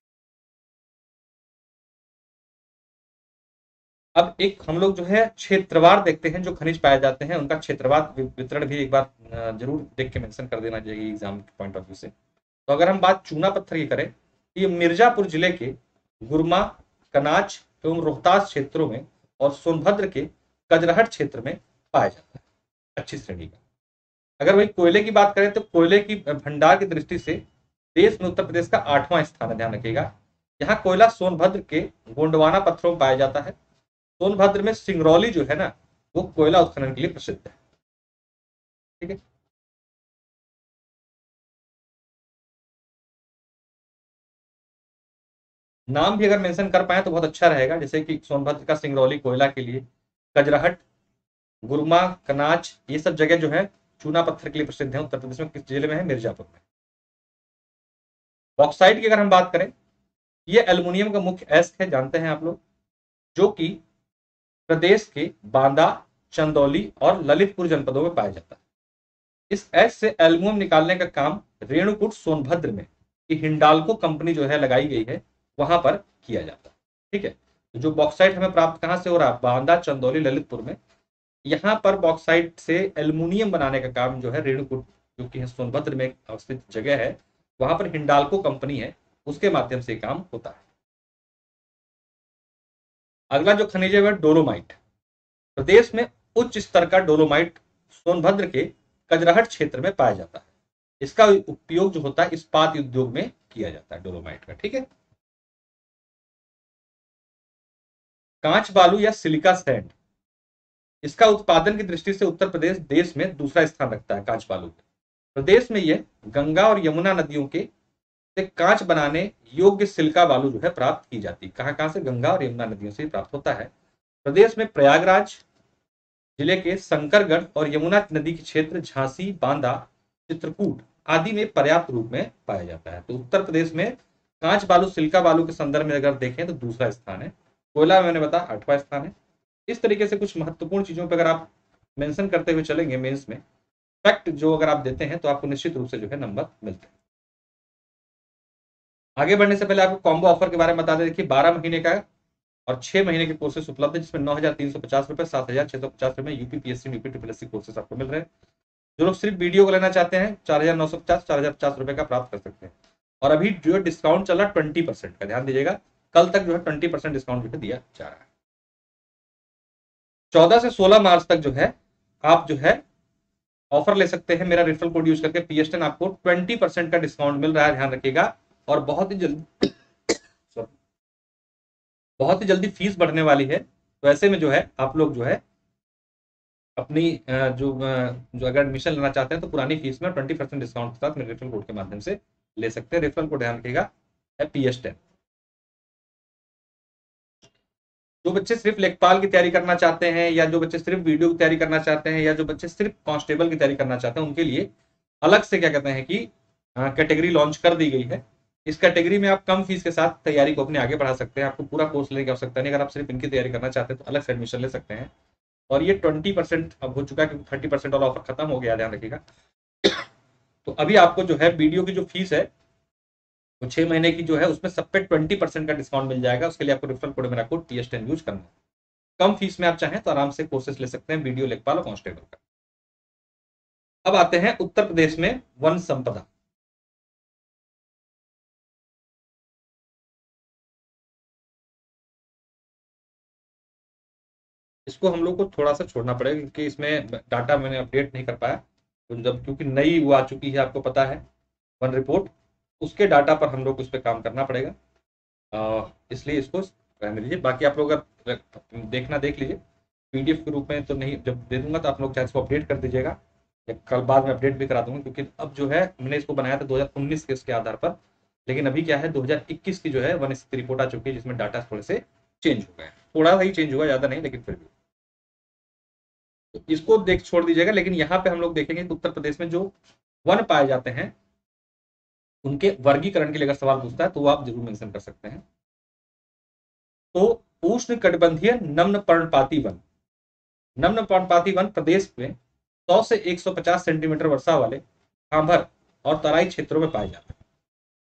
अब एक हम लोग जो है क्षेत्रवार देखते हैं, जो खनिज पाए जाते हैं उनका क्षेत्रवार वितरण भी एक बार जरूर देख के मेंशन कर देना चाहिए एग्जाम के पॉइंट ऑफ व्यू से। तो अगर हम बात चूना पत्थर की करें, तो ये मिर्जापुर जिले के गुरमा, कनाच एवं रोहतास क्षेत्रों में और सोनभद्र के कजरहट क्षेत्र में पाया जाता है, अच्छी श्रेणी का। अगर वही कोयले की बात करें तो कोयले की भंडार की दृष्टि से देश में उत्तर प्रदेश का 8वां स्थान है, ध्यान रखिएगा। यहाँ कोयला सोनभद्र के गोंडवाना पत्थरों में पाया जाता है। सोनभद्र में सिंगरौली जो है ना, वो कोयला उत्खनन के लिए प्रसिद्ध है। ठीक है। नाम भी अगर मेंशन कर पाए तो बहुत अच्छा रहेगा, जैसे कि सोनभद्र का सिंगरौली कोयला के लिए, कजराहट, गुरमा, कनाच, ये सब जगह जो है चूना पत्थर के लिए प्रसिद्ध है। उत्तर प्रदेश में किस जिले में है? मिर्जापुर में। बॉक्साइट की अगर हम बात करें, ये एल्युमिनियम का मुख्य एस्क है, जानते हैं आप लोग, जो कि प्रदेश के बांदा, चंदौली और ललितपुर जनपदों में पाया जाता है। इस एस्क से एल्युमिनियम निकालने का काम रेणुकूट सोनभद्र में हिंडाल्को कंपनी जो है लगाई गई है, वहां पर किया जाता है। ठीक है। तो जो बॉक्साइट हमें प्राप्त कहां से हो रहा है? बांदा, चंदौली, ललितपुर में। यहाँ पर बॉक्साइट से एल्युमिनियम बनाने का काम जो है रेणुकूट, जो कि सोनभद्र में अवस्थित जगह है, वहां पर हिंडाल्को कंपनी है, उसके माध्यम से काम होता है। अगला जो खनिज है वह डोलोमाइट। प्रदेश में उच्च स्तर का डोलोमाइट सोनभद्र के कजराहट क्षेत्र में पाया जाता है। इसका उपयोग जो होता है इस्पात उद्योग में किया जाता है डोलोमाइट का। ठीक है। कांच बालू या सिलिका सैंड, इसका उत्पादन की दृष्टि से उत्तर प्रदेश देश में दूसरा स्थान रखता है। कांच बालू प्रदेश में यह गंगा और यमुना नदियों के से कांच बनाने योग्य सिलिका बालू जो है प्राप्त की जाती है। कहां कहां से? गंगा और यमुना नदियों से प्राप्त होता है। प्रदेश में प्रयागराज जिले के शंकरगढ़ और यमुना नदी के क्षेत्र, झांसी, बांदा, चित्रकूट आदि में पर्याप्त रूप में पाया जाता है। तो उत्तर प्रदेश में कांच बालू, सिलिका बालू के संदर्भ में अगर देखें तो दूसरा स्थान है। कोयला मैंने बताया 8वां स्थान है। इस तरीके से कुछ महत्वपूर्ण चीजों पर अगर आप मेंशन करते हुए चलेंगे मेंस में, फैक्ट जो अगर आप देते हैं तो आपको निश्चित रूप से जो है नंबर मिलते हैं। आगे बढ़ने से पहले आपको कॉम्बो ऑफर के बारे में बता दें। देखिए 12 महीने का और 6 महीने के कोर्सेस उपलब्ध है, जिसमें 9,350 रुपए, 7,650 रुपए यूपीपीएससी यूपी ट्रिपल कोर्सेस आपको मिल रहे हैं। जो लोग सिर्फ वीडियो को लेना चाहते हैं 4,950, 4,050 रुपए का प्राप्त कर सकते हैं। और अभी जो है डिस्काउंट चल रहा है 20% का, ध्यान दीजिएगा, कल तक जो है 20% डिस्काउंट जो है दिया जा रहा है। 14 से 16 मार्च तक जो है आप जो है ऑफर ले सकते हैं। मेरा रेफरल कोड यूज करके PS10 आपको 20% का डिस्काउंट मिल रहा है, ध्यान रखिएगा। और बहुत ही जल्दी बहुत ही जल्दी फीस बढ़ने वाली है, तो ऐसे में जो है आप लोग जो है अपनी जो अगर एडमिशन लेना चाहते हैं तो पुरानी फीस में 20% डिस्काउंट के साथ मेरे रेफरल कोड के माध्यम से ले सकते हैं। रेफरल कोड ध्यान रखिएगा है PS10। जो बच्चे सिर्फ लेखपाल की तैयारी करना चाहते हैं, या जो बच्चे सिर्फ वीडियो की तैयारी करना चाहते हैं, या जो बच्चे सिर्फ कांस्टेबल की तैयारी करना चाहते हैं, उनके लिए अलग से क्या कहते हैं कि कैटेगरी लॉन्च कर दी गई है। इस कैटेगरी में आप कम फीस के साथ तैयारी को अपने आगे बढ़ा सकते हैं। आपको पूरा कोर्स लेने की आवश्यकता नहीं। अगर आप सिर्फ इनकी तैयारी करना चाहते हैं तो अलग से एडमिशन ले सकते हैं। और ये 20% अब हो चुका है, क्योंकि 30% वाला ऑफर खत्म हो गया, ध्यान रखिएगा। तो अभी आपको जो है वीडियो की जो फीस है वो 6 महीने की जो है उसमें सब पे 20% का डिस्काउंट मिल जाएगा। उसके लिए आपको रेफरल कोड मेरा कोड PS10 यूज करना है। कम फीस में आप चाहें तो आराम से कोर्सेस ले सकते हैं वीडियो, लेखपाल और कांस्टेबल का। अब आते हैं उत्तर प्रदेश में वन संपदा। इसको हम लोग को थोड़ा सा छोड़ना पड़ेगा, क्योंकि इसमें डाटा मैंने अपडेट नहीं कर पाया। तो जब क्योंकि नई वो आ चुकी है, आपको पता है, वन रिपोर्ट, उसके डाटा पर हम लोग को इस पर काम करना पड़ेगा। इसलिए इसको रहने दीजिए। बाकी आप लोग अगर देखना देख लीजिए PDF के रूप में, तो नहीं, जब दे दूंगा तो आप लोग चाहे इसको अपडेट कर दीजिएगा, या कल बाद में अपडेट भी करा दूंगा। क्योंकि अब जो है मैंने इसको बनाया था 2019 के इसके आधार पर, लेकिन अभी क्या है 2021 की जो है वन स्थिति रिपोर्ट आ चुकी है, जिसमें डाटा थोड़े से चेंज हो गए हैं। थोड़ा सा ही चेंज हुआ, ज्यादा नहीं, लेकिन फिर भी तो इसको देख छोड़ दीजिएगा। लेकिन यहाँ पे हम लोग देखेंगे कि उत्तर प्रदेश में जो वन पाए जाते हैं उनके वर्गीकरण के लिए अगर सवाल पूछता है तो वो आप जरूर मेंशन कर सकते हैं। तो उष्ण कटिबंधीय नम्न पर्णपाती वन, नम्न पर्णपाती वन प्रदेश में 100 से 150 सेंटीमीटर वर्षा वाले सांभर और तराई क्षेत्रों में पाए जाते हैं,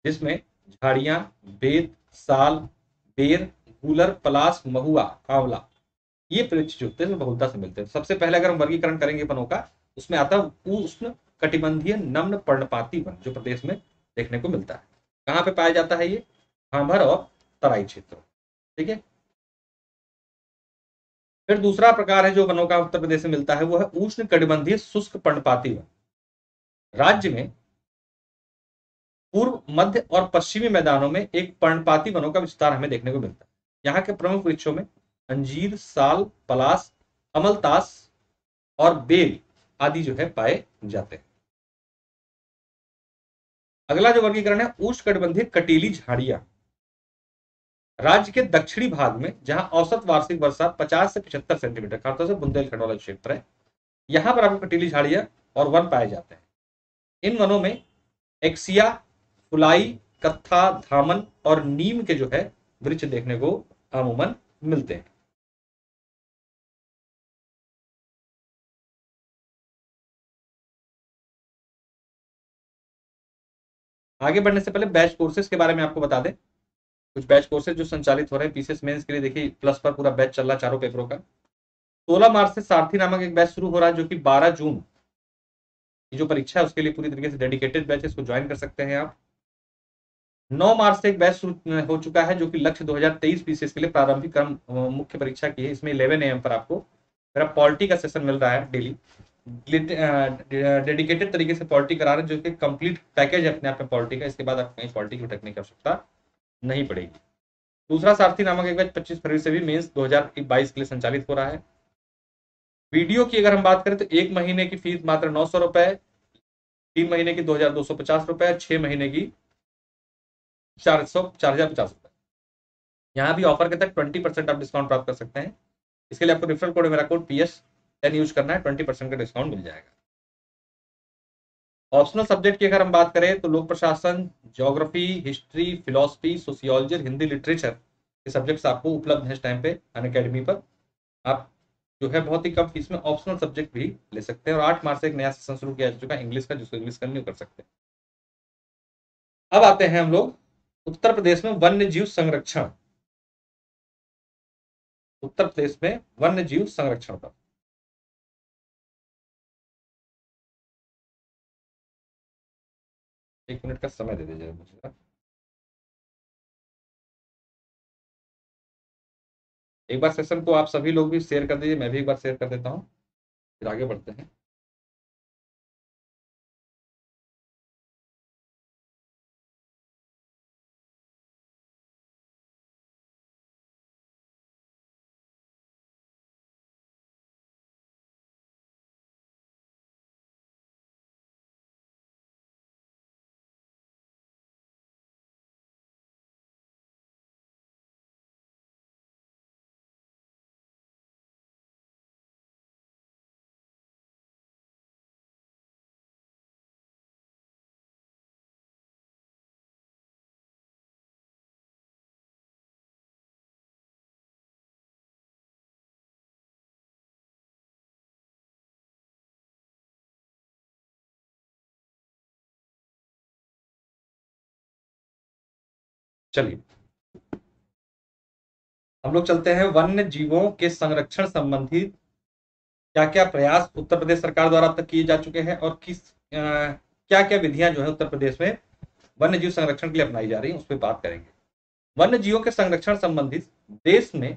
जिसमें झाड़ियां, बेत, साल, बेर, गूलर, पलास, महुआ, आंवला, ये वृक्ष जो होते हैं बहुलता से मिलते हैं। सबसे पहले अगर हम वर्गीकरण करेंगे वनों का, उसमें आता है उष्ण कटिबंधीय नम्न पर्णपाती वन, जो प्रदेश में देखने को मिलता है। कहाँ पे पाया जाता है? ये सांभर और तराई क्षेत्र। ठीक है। फिर दूसरा प्रकार है जो वनों का उत्तर प्रदेश में मिलता है, वो है उष्ण कटिबंधीय शुष्क पर्णपाती वन। राज्य में पूर्व, मध्य और पश्चिमी मैदानों में एक पर्णपाती वनों का विस्तार हमें देखने को मिलता है। यहाँ के प्रमुख वृक्षों में अंजीर, साल, पलास, अमलतास और बेल आदि जो है पाए जाते हैं। अगला जो वर्गीकरण है, उष्णकटिबंधीय कटीली झाड़ियां। राज्य के दक्षिणी भाग में जहां औसत वार्षिक वर्षा 50 से 75 सेंटीमीटर, खासतौर से बुंदेलखंड वाला क्षेत्र है, यहां पर आपको कटीली झाड़ियां और वन पाए जाते हैं। इन वनों में एक्सिया, फुलाई, कत्था, धामन और नीम के जो है वृक्ष देखने को अमूमन मिलते हैं। आगे बढ़ने से पहले बैच कोर्सेज के बारे में आपको बता दें। कुछ बैच कोर्सेज जो संचालित हो रहे हैं पीसीएस मेंस के लिए, देखिए प्लस पर पूरा बैच चल रहा है चारों पेपरों का। 16 मार्च से सारथी नामक एक बैच शुरू हो रहा है, जो कि 12 जून की जो परीक्षा है उसके लिए पूरी तरीके से डेडिकेटेड बैच है, इसको ज्वाइन कर सकते हैं आप। 9 मार्च से एक बैच शुरू हो चुका है, जो कि लक्ष्य 2023 पीसीएस के लिए प्रारंभिक क्रम मुख्य परीक्षा की है। इसमें 11 AM पर आपको मेरा पॉलिटी का सेशन मिल रहा है डेली, डेडिकेटेड तरीके से पॉलिटी करा रहे हैं, जो कि कंप्लीट पैकेज है अपने आप में पॉलिटी का। इसके बाद आपको कहीं पॉलिटी की भटकने की आवश्यकता नहीं पड़ेगी। दूसरा सारथी नामक एक बैच 25 फरवरी से भी मेंस 2022 के लिए संचालित हो रहा है। वीडियो की अगर हम बात करें तो 1 महीने की फीस मात्र 900 रुपए, 3 महीने की 2250 रुपए, 6 महीने की 4050 रुपए। यहाँ भी ऑफर के तहत 20% आप डिस्काउंट प्राप्त कर सकते हैं। इसके लिए आपको रेफरल कोड, मेरा कोड PS10 यूज करना है, 20% का डिस्काउंट मिल जाएगा। ऑप्शनल सब्जेक्ट की अगर हम बात करें तो लोक प्रशासन, geography, history, philosophy, sociology, Hindi literature के सब्जेक्ट्स आपको उपलब्ध है इस टाइम पे अनअकैडमी पर। आप जो है बहुत ही कम फीस में ऑप्शनल सब्जेक्ट भी ले सकते हैं। और 8 मार्च से एक नया सेशन शुरू किया जा चुका है इंग्लिश का, जिसको इंग्लिश करनी कर सकते हैं। अब आते हैं हम लोग उत्तर प्रदेश में वन्य जीव संरक्षण। उत्तर प्रदेश में वन्य जीव संरक्षण पर एक मिनट का समय दे दीजिए मुझे। एक बार सेशन को आप सभी लोग भी शेयर कर दीजिए, मैं भी एक बार शेयर कर देता हूँ, फिर आगे बढ़ते हैं। चलिए हम लोग चलते हैं वन्य जीवों के संरक्षण संबंधी क्या क्या प्रयास उत्तर प्रदेश सरकार द्वारा अब तक किए जा चुके हैं और किस क्या क्या विधियां जो है उत्तर प्रदेश में वन्य जीव संरक्षण के लिए अपनाई जा रही है, उस पर बात करेंगे। वन्य जीवों के संरक्षण संबंधित देश में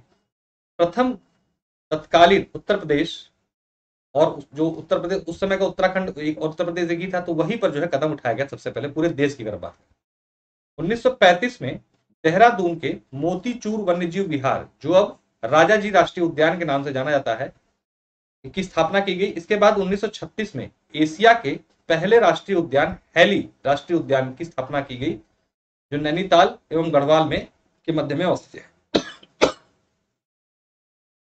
प्रथम तत्कालीन उत्तर प्रदेश, और जो उत्तर प्रदेश उस समय का उत्तराखंड एक उत्तर प्रदेश एक ही था, तो वहीं पर जो है कदम उठाया गया सबसे पहले पूरे देश की अगर बात करें। 1935 में देहरादून के मोतीचूर वन्यजीव विहार, जो अब राजाजी राष्ट्रीय उद्यान के नाम से जाना जाता है, की स्थापना की गई। इसके बाद 1936 में एशिया के पहले राष्ट्रीय उद्यान हैली राष्ट्रीय उद्यान की स्थापना की गई, जो नैनीताल एवं गढ़वाल में के मध्य में अवस्थित है।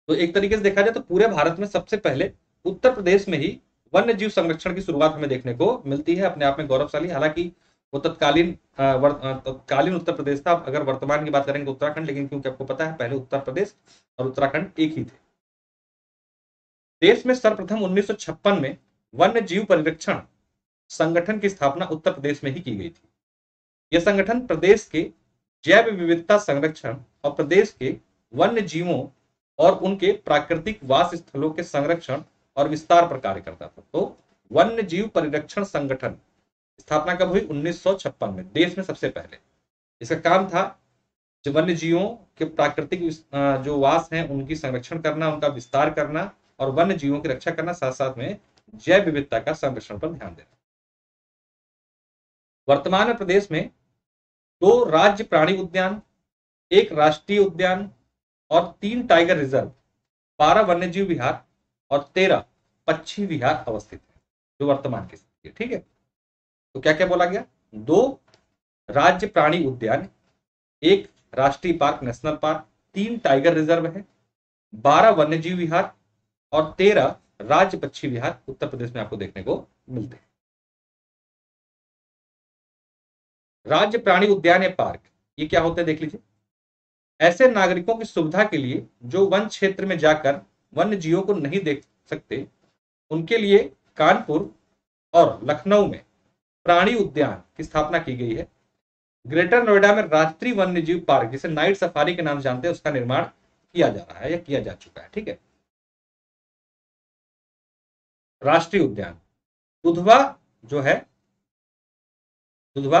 तो एक तरीके से देखा जाए तो पूरे भारत में सबसे पहले उत्तर प्रदेश में ही वन्य जीव संरक्षण की शुरुआत हमें देखने को मिलती है, अपने आप में गौरवशाली। हालांकि वो तत्कालीन उत्तर प्रदेश था, अगर वर्तमान की बात करेंगे उत्तराखंड, लेकिन क्योंकि आपको पता है पहले उत्तर प्रदेश और उत्तराखंड एक ही थे। देश में सर्वप्रथम 1956 में वन्य जीव परिरक्षण संगठन की स्थापना उत्तर प्रदेश में ही की गई थी। यह संगठन प्रदेश के जैव विविधता संरक्षण और प्रदेश के वन्य जीवों और उनके प्राकृतिक वास स्थलों के संरक्षण और विस्तार पर कार्य करता था। तो वन्य जीव परिरक्षण संगठन स्थापना कब हुई? 1956 में, देश में सबसे पहले। इसका काम था जो वन्य जीवों के प्राकृतिक जो वास हैं उनकी संरक्षण करना, उनका विस्तार करना और वन्य जीवों की रक्षा करना, साथ साथ में जैव विविधता का संरक्षण पर ध्यान देना। वर्तमान में प्रदेश में 2 राज्य प्राणी उद्यान, 1 राष्ट्रीय उद्यान और 3 टाइगर रिजर्व, 12 वन्यजीव विहार और 13 पक्षी विहार अवस्थित है, जो वर्तमान की स्थिति है। ठीक है, तो क्या क्या बोला गया? 2 राज्य प्राणी उद्यान, 1 राष्ट्रीय park national park, 3 tiger reserve है, 12 वन्यजीव विहार और 13 राज्य पक्षी विहार उत्तर प्रदेश में आपको देखने को मिलते हैं। राज्य प्राणी उद्यान या पार्क ये क्या होते हैं देख लीजिए। ऐसे नागरिकों की सुविधा के लिए जो वन क्षेत्र में जाकर वन्य जीवों को नहीं देख सकते, उनके लिए कानपुर और लखनऊ में प्राणी उद्यान की स्थापना की गई है। ग्रेटर नोएडा में राष्ट्रीय वन्यजीव पार्क, जिसे नाइट सफारी के नाम से जानते हैं, उसका निर्माण किया जा रहा है या किया जा चुका है। ठीक है, राष्ट्रीय उद्यान दुधवा जो है, दुधवा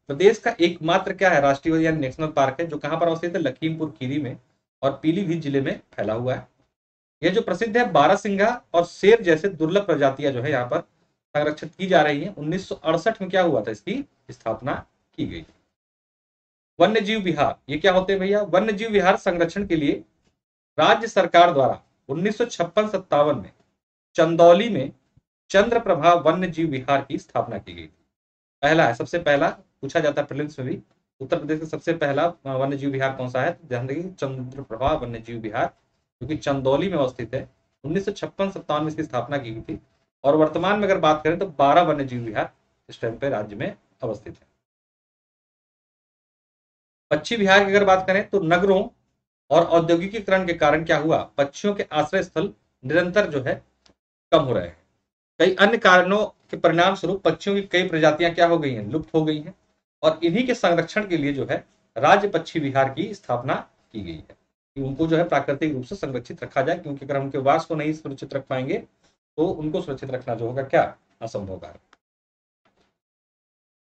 प्रदेश का एकमात्र क्या है? राष्ट्रीय उद्यान नेशनल पार्क है, जो कहां पर अवस्थित है? लखीमपुर खीरी में और पीलीभीत जिले में फैला हुआ है। यह जो प्रसिद्ध है, बारहसिंगा और शेर जैसे दुर्लभ प्रजातियां जो है यहाँ पर संरक्षित की जा रही है। 1968 में क्या हुआ था? इसकी स्थापना की गई। वन्यजीव विहार ये क्या होते हैं भैया? वन्यजीव विहार संरक्षण के लिए राज्य सरकार द्वारा 1956-57 में चंदौली में चंद्रप्रभा वन्यजीव विहार की स्थापना की गई। पहला है, सबसे पहला पूछा जाता है प्रीलिम्स में भी, उत्तर प्रदेश का सबसे पहला वन्यजीव विहार कौन सा है? ध्यान देखिए, चंद्रप्रभा वन्यजीव विहार, जो कि चंदौली में अवस्थित है। 1956-57 में इसकी स्थापना की गई थी। और वर्तमान में अगर बात करें तो 12 वन्यजीव विहार इस टाइम पे राज्य में अवस्थित है। पक्षी विहार की अगर बात करें तो नगरों और औद्योगिकीकरण के कारण क्या हुआ? पक्षियों के आश्रय स्थल निरंतर जो है कम हो रहे हैं। कई अन्य कारणों के परिणाम स्वरूप पक्षियों की कई प्रजातियां क्या हो गई हैं? लुप्त हो गई हैं। और इन्हीं के संरक्षण के लिए जो है राज्य पक्षी विहार की स्थापना की गई है, कि उनको जो है प्राकृतिक रूप से संरक्षित रखा जाए, क्योंकि अगर उनके वास को नहीं सुरक्षित रख पाएंगे तो उनको सुरक्षित रखना जो होगा क्या? असंभव कार्य।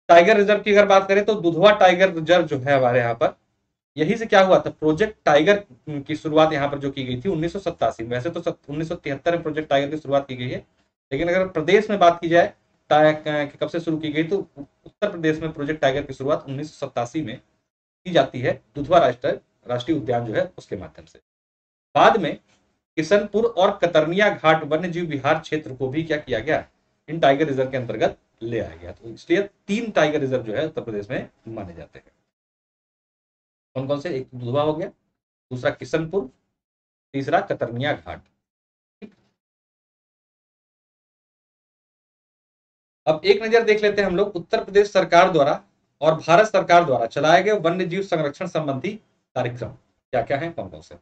टाइगर रिजर्व की अगर बात करें तो दुधवा टाइगर रिजर्व जो है हमारे यहाँ पर, यही से क्या हुआ था? प्रोजेक्ट टाइगर की शुरुआत यहाँ पर जो की गई थी 1987 में। वैसे तो 1973 में प्रोजेक्ट टाइगर की शुरुआत की गई है, लेकिन अगर प्रदेश में बात की जाए कब से शुरू की गई, तो उत्तर प्रदेश में प्रोजेक्ट टाइगर की शुरुआत 1987 में की जाती है, दुधवा राष्ट्रीय उद्यान जो है उसके माध्यम से। बाद में किशनपुर और कतरनिया घाट वन्यजीव विहार क्षेत्र को भी क्या किया गया? इन टाइगर रिजर्व के अंतर्गत ले आया गया। तो इसलिए 3 टाइगर रिजर्व जो है उत्तर प्रदेश में माने जाते हैं। कौन कौन से? एक दुधवा हो गया, दूसरा किशनपुर, तीसरा कतरनिया घाट। अब एक नजर देख लेते हैं हम लोग उत्तर प्रदेश सरकार द्वारा और भारत सरकार द्वारा चलाए गए वन्य जीव संरक्षण संबंधी कार्यक्रम क्या क्या है, कौन कौन से।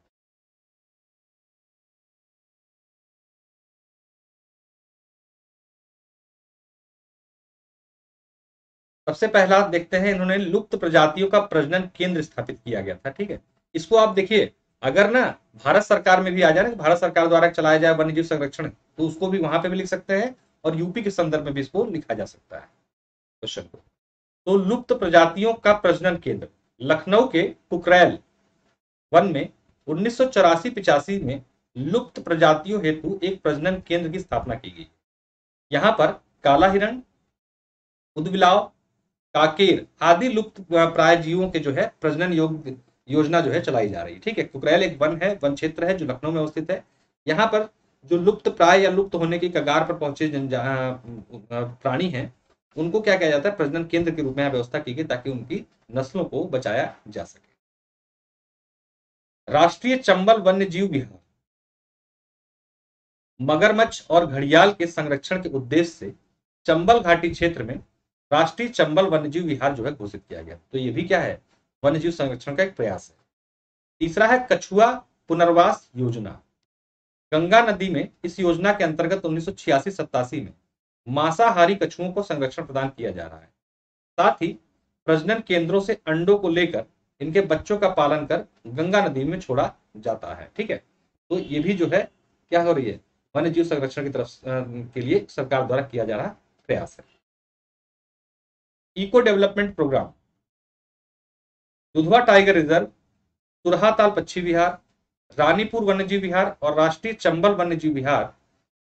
सबसे पहला देखते हैं, इन्होंने लुप्त प्रजातियों का प्रजनन केंद्र स्थापित किया गया था। ठीक है, इसको आप देखिए, अगर ना भारत सरकार में भी आ जाए ना, भारत सरकार द्वारा चलाया जाए वन्य जीव संरक्षण, तो उसको भी वहां पे भी लिख सकते हैं और यूपी के संदर्भ में भी इसको लिखा जा सकता है क्वेश्चन को। तो लुप्त प्रजातियों का प्रजनन केंद्र लखनऊ के कुकरैल वन में 1984-85 में लुप्त प्रजातियों हेतु एक प्रजनन केंद्र की स्थापना की गई। यहां पर काला हिरण, उदबिलाव, काकेर आदि लुप्त प्राय जीवों के जो है प्रजनन योजना जो है चलाई जा रही है। ठीक है, कुकरैल एक वन है, वन क्षेत्र है जो लखनऊ में अवस्थित है। यहाँ पर जो लुप्त प्राय या लुप्त होने की कगार पर पहुंचे प्राणी हैं, उनको क्या किया जाता है? प्रजनन केंद्र के रूप में व्यवस्था की गई, ताकि उनकी नस्लों को बचाया जा सके। राष्ट्रीय चंबल वन्य जीव विहार मगरमच्छ और घड़ियाल के संरक्षण के उद्देश्य से चंबल घाटी क्षेत्र में राष्ट्रीय चंबल वन्यजीव विहार जो है घोषित किया गया। तो ये भी क्या है? वन्यजीव संरक्षण का एक प्रयास है। तीसरा है कछुआ पुनर्वास योजना। गंगा नदी में इस योजना के अंतर्गत 1986-87 में मांसाहारी कछुओं को संरक्षण प्रदान किया जा रहा है। साथ ही प्रजनन केंद्रों से अंडों को लेकर इनके बच्चों का पालन कर गंगा नदी में छोड़ा जाता है। ठीक है, तो ये भी जो है क्या हो रही है? वन्य जीव संरक्षण की तरफ के लिए सरकार द्वारा किया जा रहा प्रयास है। Eco development programme Dudhwa tiger reserve, Turhatal पक्षी विहार, रानीपुर वन्यजीव विहार और राष्ट्रीय चंबल वन्यजीव विहार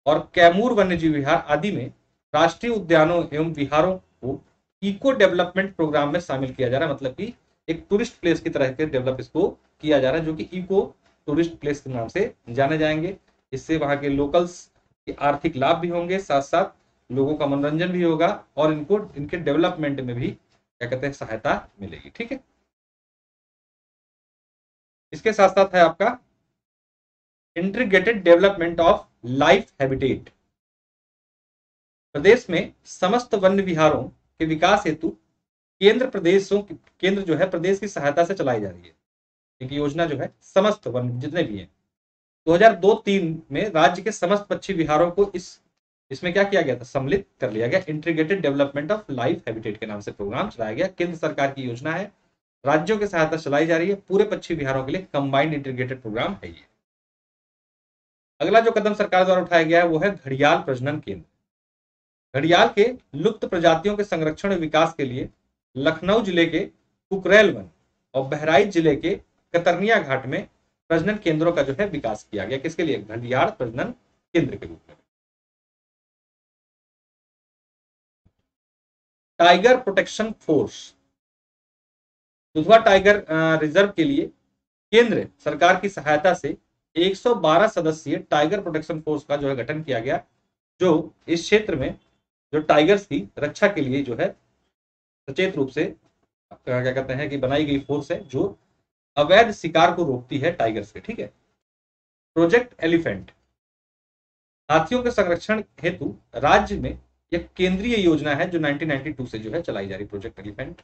और कैमूर वन्यजीव विहार आदि में राष्ट्रीय उद्यानों एवं विहारों को इको डेवलपमेंट प्रोग्राम में शामिल किया जा रहा है, मतलब कि एक टूरिस्ट प्लेस की तरह के डेवलप इसको किया जा रहा है, जो कि इको टूरिस्ट प्लेस के नाम से जाने जाएंगे। इससे वहां के लोकल्स के आर्थिक लाभ भी होंगे, साथ साथ लोगों का मनोरंजन भी होगा और इनको इनके डेवलपमेंट में भी क्या कहते हैं सहायता मिलेगी। ठीक है, इसके साथ साथ है आपका integrated development of life habitat. प्रदेश में समस्त वन्य विहारों के विकास हेतु केंद्र जो है प्रदेश की सहायता से चलाई जा रही है। एक योजना जो है समस्त वन जितने भी हैं 2002-3 में राज्य के समस्त पक्षी विहारों को इसमें क्या किया गया था, सम्मिलित कर लिया गया। Integrated development of life habitat के नाम से प्रोग्राम चलाया गया। केंद्र सरकार की योजना है, राज्यों की सहायता चलाई जा रही है, पूरे पक्षी विहारों के लिए कंबाइंड इंटीग्रेटेड प्रोग्राम है ये। अगला जो कदम सरकार द्वारा उठाया गया है वो है घड़ियाल प्रजनन केंद्र। घड़ियाल के लुप्त प्रजातियों के संरक्षण और विकास के लिए लखनऊ जिले के कुकरेल वन और बहराइच जिले के कतरनिया घाट में प्रजनन केंद्रों का जो है विकास किया गया। किसके लिए? घड़ियाल प्रजनन केंद्र के रूप में। Tiger protection force, Dudhwa tiger reserve के लिए केंद्र सरकार की सहायता से 112 सदस्यीय टाइगर प्रोटेक्शन फोर्स का जो है गठन किया गया, जो इस क्षेत्र में जो टाइगर्स की रक्षा के लिए जो है सचेत रूप से क्या कहते हैं कि बनाई गई फोर्स है, जो अवैध शिकार को रोकती है टाइगर्स के। ठीक है, प्रोजेक्ट एलिफेंट, हाथियों के संरक्षण हेतु राज्य में एक केंद्रीय योजना है जो 1992 से जो है चलाई जा रही, प्रोजेक्ट एलिफेंट।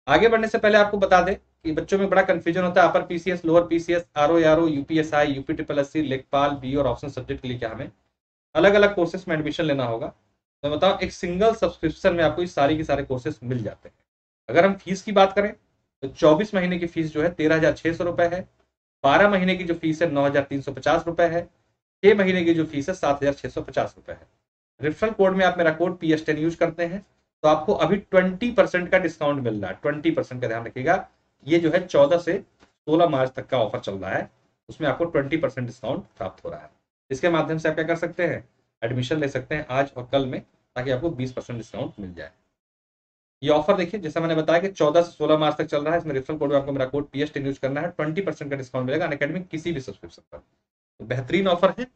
आगे बढ़ने से पहले आपको बता दें कि बच्चों में बड़ा कंफ्यूजन होता है, upper PCS, lower PCS, RO, UPSI, UP triple SC, लेखपाल, बी और ऑप्शन सब्जेक्ट के लिए क्या हमें अलग अलग कोर्सेज में एडमिशन लेना होगा। तो बताओ, एक सिंगल सब्सक्रिप्शन में आपको सारी की सारे कोर्सेज मिल जाते हैं। अगर हम फीस की बात करें तो 24 महीने की फीस जो है 13,600 रुपए है, 12 महीने की जो फीस है 9,350 रुपए है, 6 महीने की जो फीस है 7,650 रुपए है। रेफरल कोड में आप मेरा कोड PS10 यूज करते हैं तो आपको अभी 20% का डिस्काउंट मिल रहा है। 20% का ध्यान रखिएगा, ये जो है 14 से 16 मार्च तक का ऑफर चल रहा है, उसमें आपको 20% डिस्काउंट प्राप्त हो रहा है। इसके माध्यम से आप क्या कर सकते हैं, एडमिशन ले सकते हैं आज और कल में, ताकि आपको 20% डिस्काउंट मिल जाए। ये ऑफर देखिए, जैसा मैंने बताया कि 14 से 16 मार्च तक चल रहा है। इसमें रेफरल कोड में आपको मेरा कोड PS10 यूज करना है, 20% का डिस्काउंट मिलेगा अनअकैडमी किसी भी सब्सक्रिप्शन पर। तो बेहतरीन ऑफर है,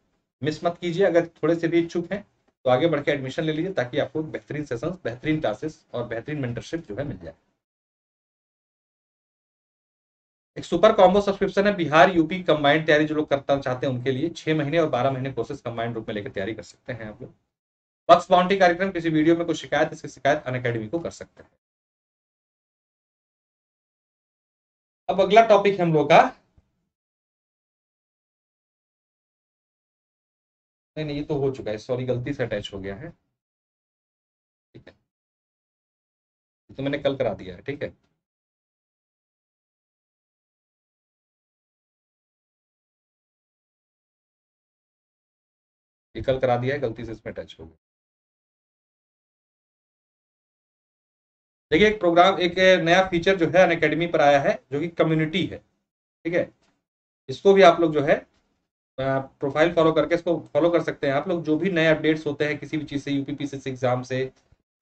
मिस मत कीजिए। अगर थोड़े से भी इच्छुक हैं तो आगे बढ़ के एडमिशन ले लीजिए, ताकि आपको बेहतरीन सेशंस, बेहतरीन क्लासेस और बेहतरीन मेंटरशिप जो है मिल जाए। एक सुपर कॉम्बो सब्सक्रिप्शन है बिहार यूपी कंबाइंड तैयारी, जो लोग करना चाहते हैं उनके लिए 6 महीने और 12 महीने कोर्सेज कंबाइंड रूप में लेकर तैयारी कर सकते हैं आप लोग। बक्स बाउंड्री कार्यक्रम, किसी वीडियो में कोई शिकायत, इसकी शिकायत अनअकैडमी को कर सकते हैं। अब अगला टॉपिक है हम लोग का, नहीं ये तो हो चुका है, सॉरी गलती से अटैच हो गया है। ठीक है, तो मैंने कल करा दिया है। ठीक है, ये कल करा दिया है, गलती से इसमें अटैच हो गया। देखिए, एक प्रोग्राम, एक नया फीचर जो है अनअकैडमी पर आया है, जो कि कम्युनिटी है। ठीक है, इसको भी आप लोग जो है प्रोफाइल फॉलो करके इसको फॉलो कर सकते हैं। आप लोग जो भी नए अपडेट्स होते हैं किसी भी चीज से, यूपीपीसीसी एग्जाम से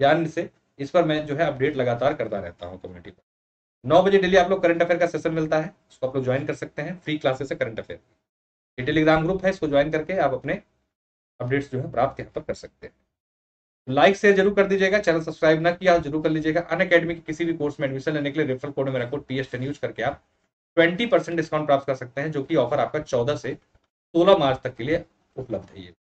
या अन्य से, इस पर मैं जो है अपडेट लगातार करता रहता हूँ कम्युनिटी पर। 9 बजे डेली आप लोग करंट अफेयर का सेशन मिलता है, उसको आप लोग ज्वाइन कर सकते हैं, फ्री क्लासेस है करंट अफेयर। ये टेलीग्राम ग्रुप है, इसको ज्वाइन करके आप अपने अपडेट्स जो है प्राप्त यहाँ पर कर सकते हैं। लाइक शेयर जरूर कर दीजिएगा, चैनल सब्सक्राइब ना किया जरूर कर लीजिएगा। अनअकैडमी के किसी भी कोर्स में एडमिशन लेने के लिए रेफरल कोड में मेरा कोड PS10 यूज करके आप 20% डिस्काउंट प्राप्त कर सकते हैं, जो कि ऑफर आपका 14 से 16 मार्च तक के लिए उपलब्ध है। ये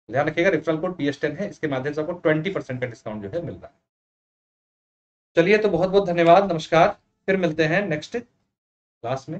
ध्यान रखिएगा, रेफरल कोड PS10 है, इसके माध्यम से आपको 20% का डिस्काउंट जो है मिल रहा है। चलिए, तो बहुत बहुत धन्यवाद, नमस्कार, फिर मिलते हैं नेक्स्ट क्लास में।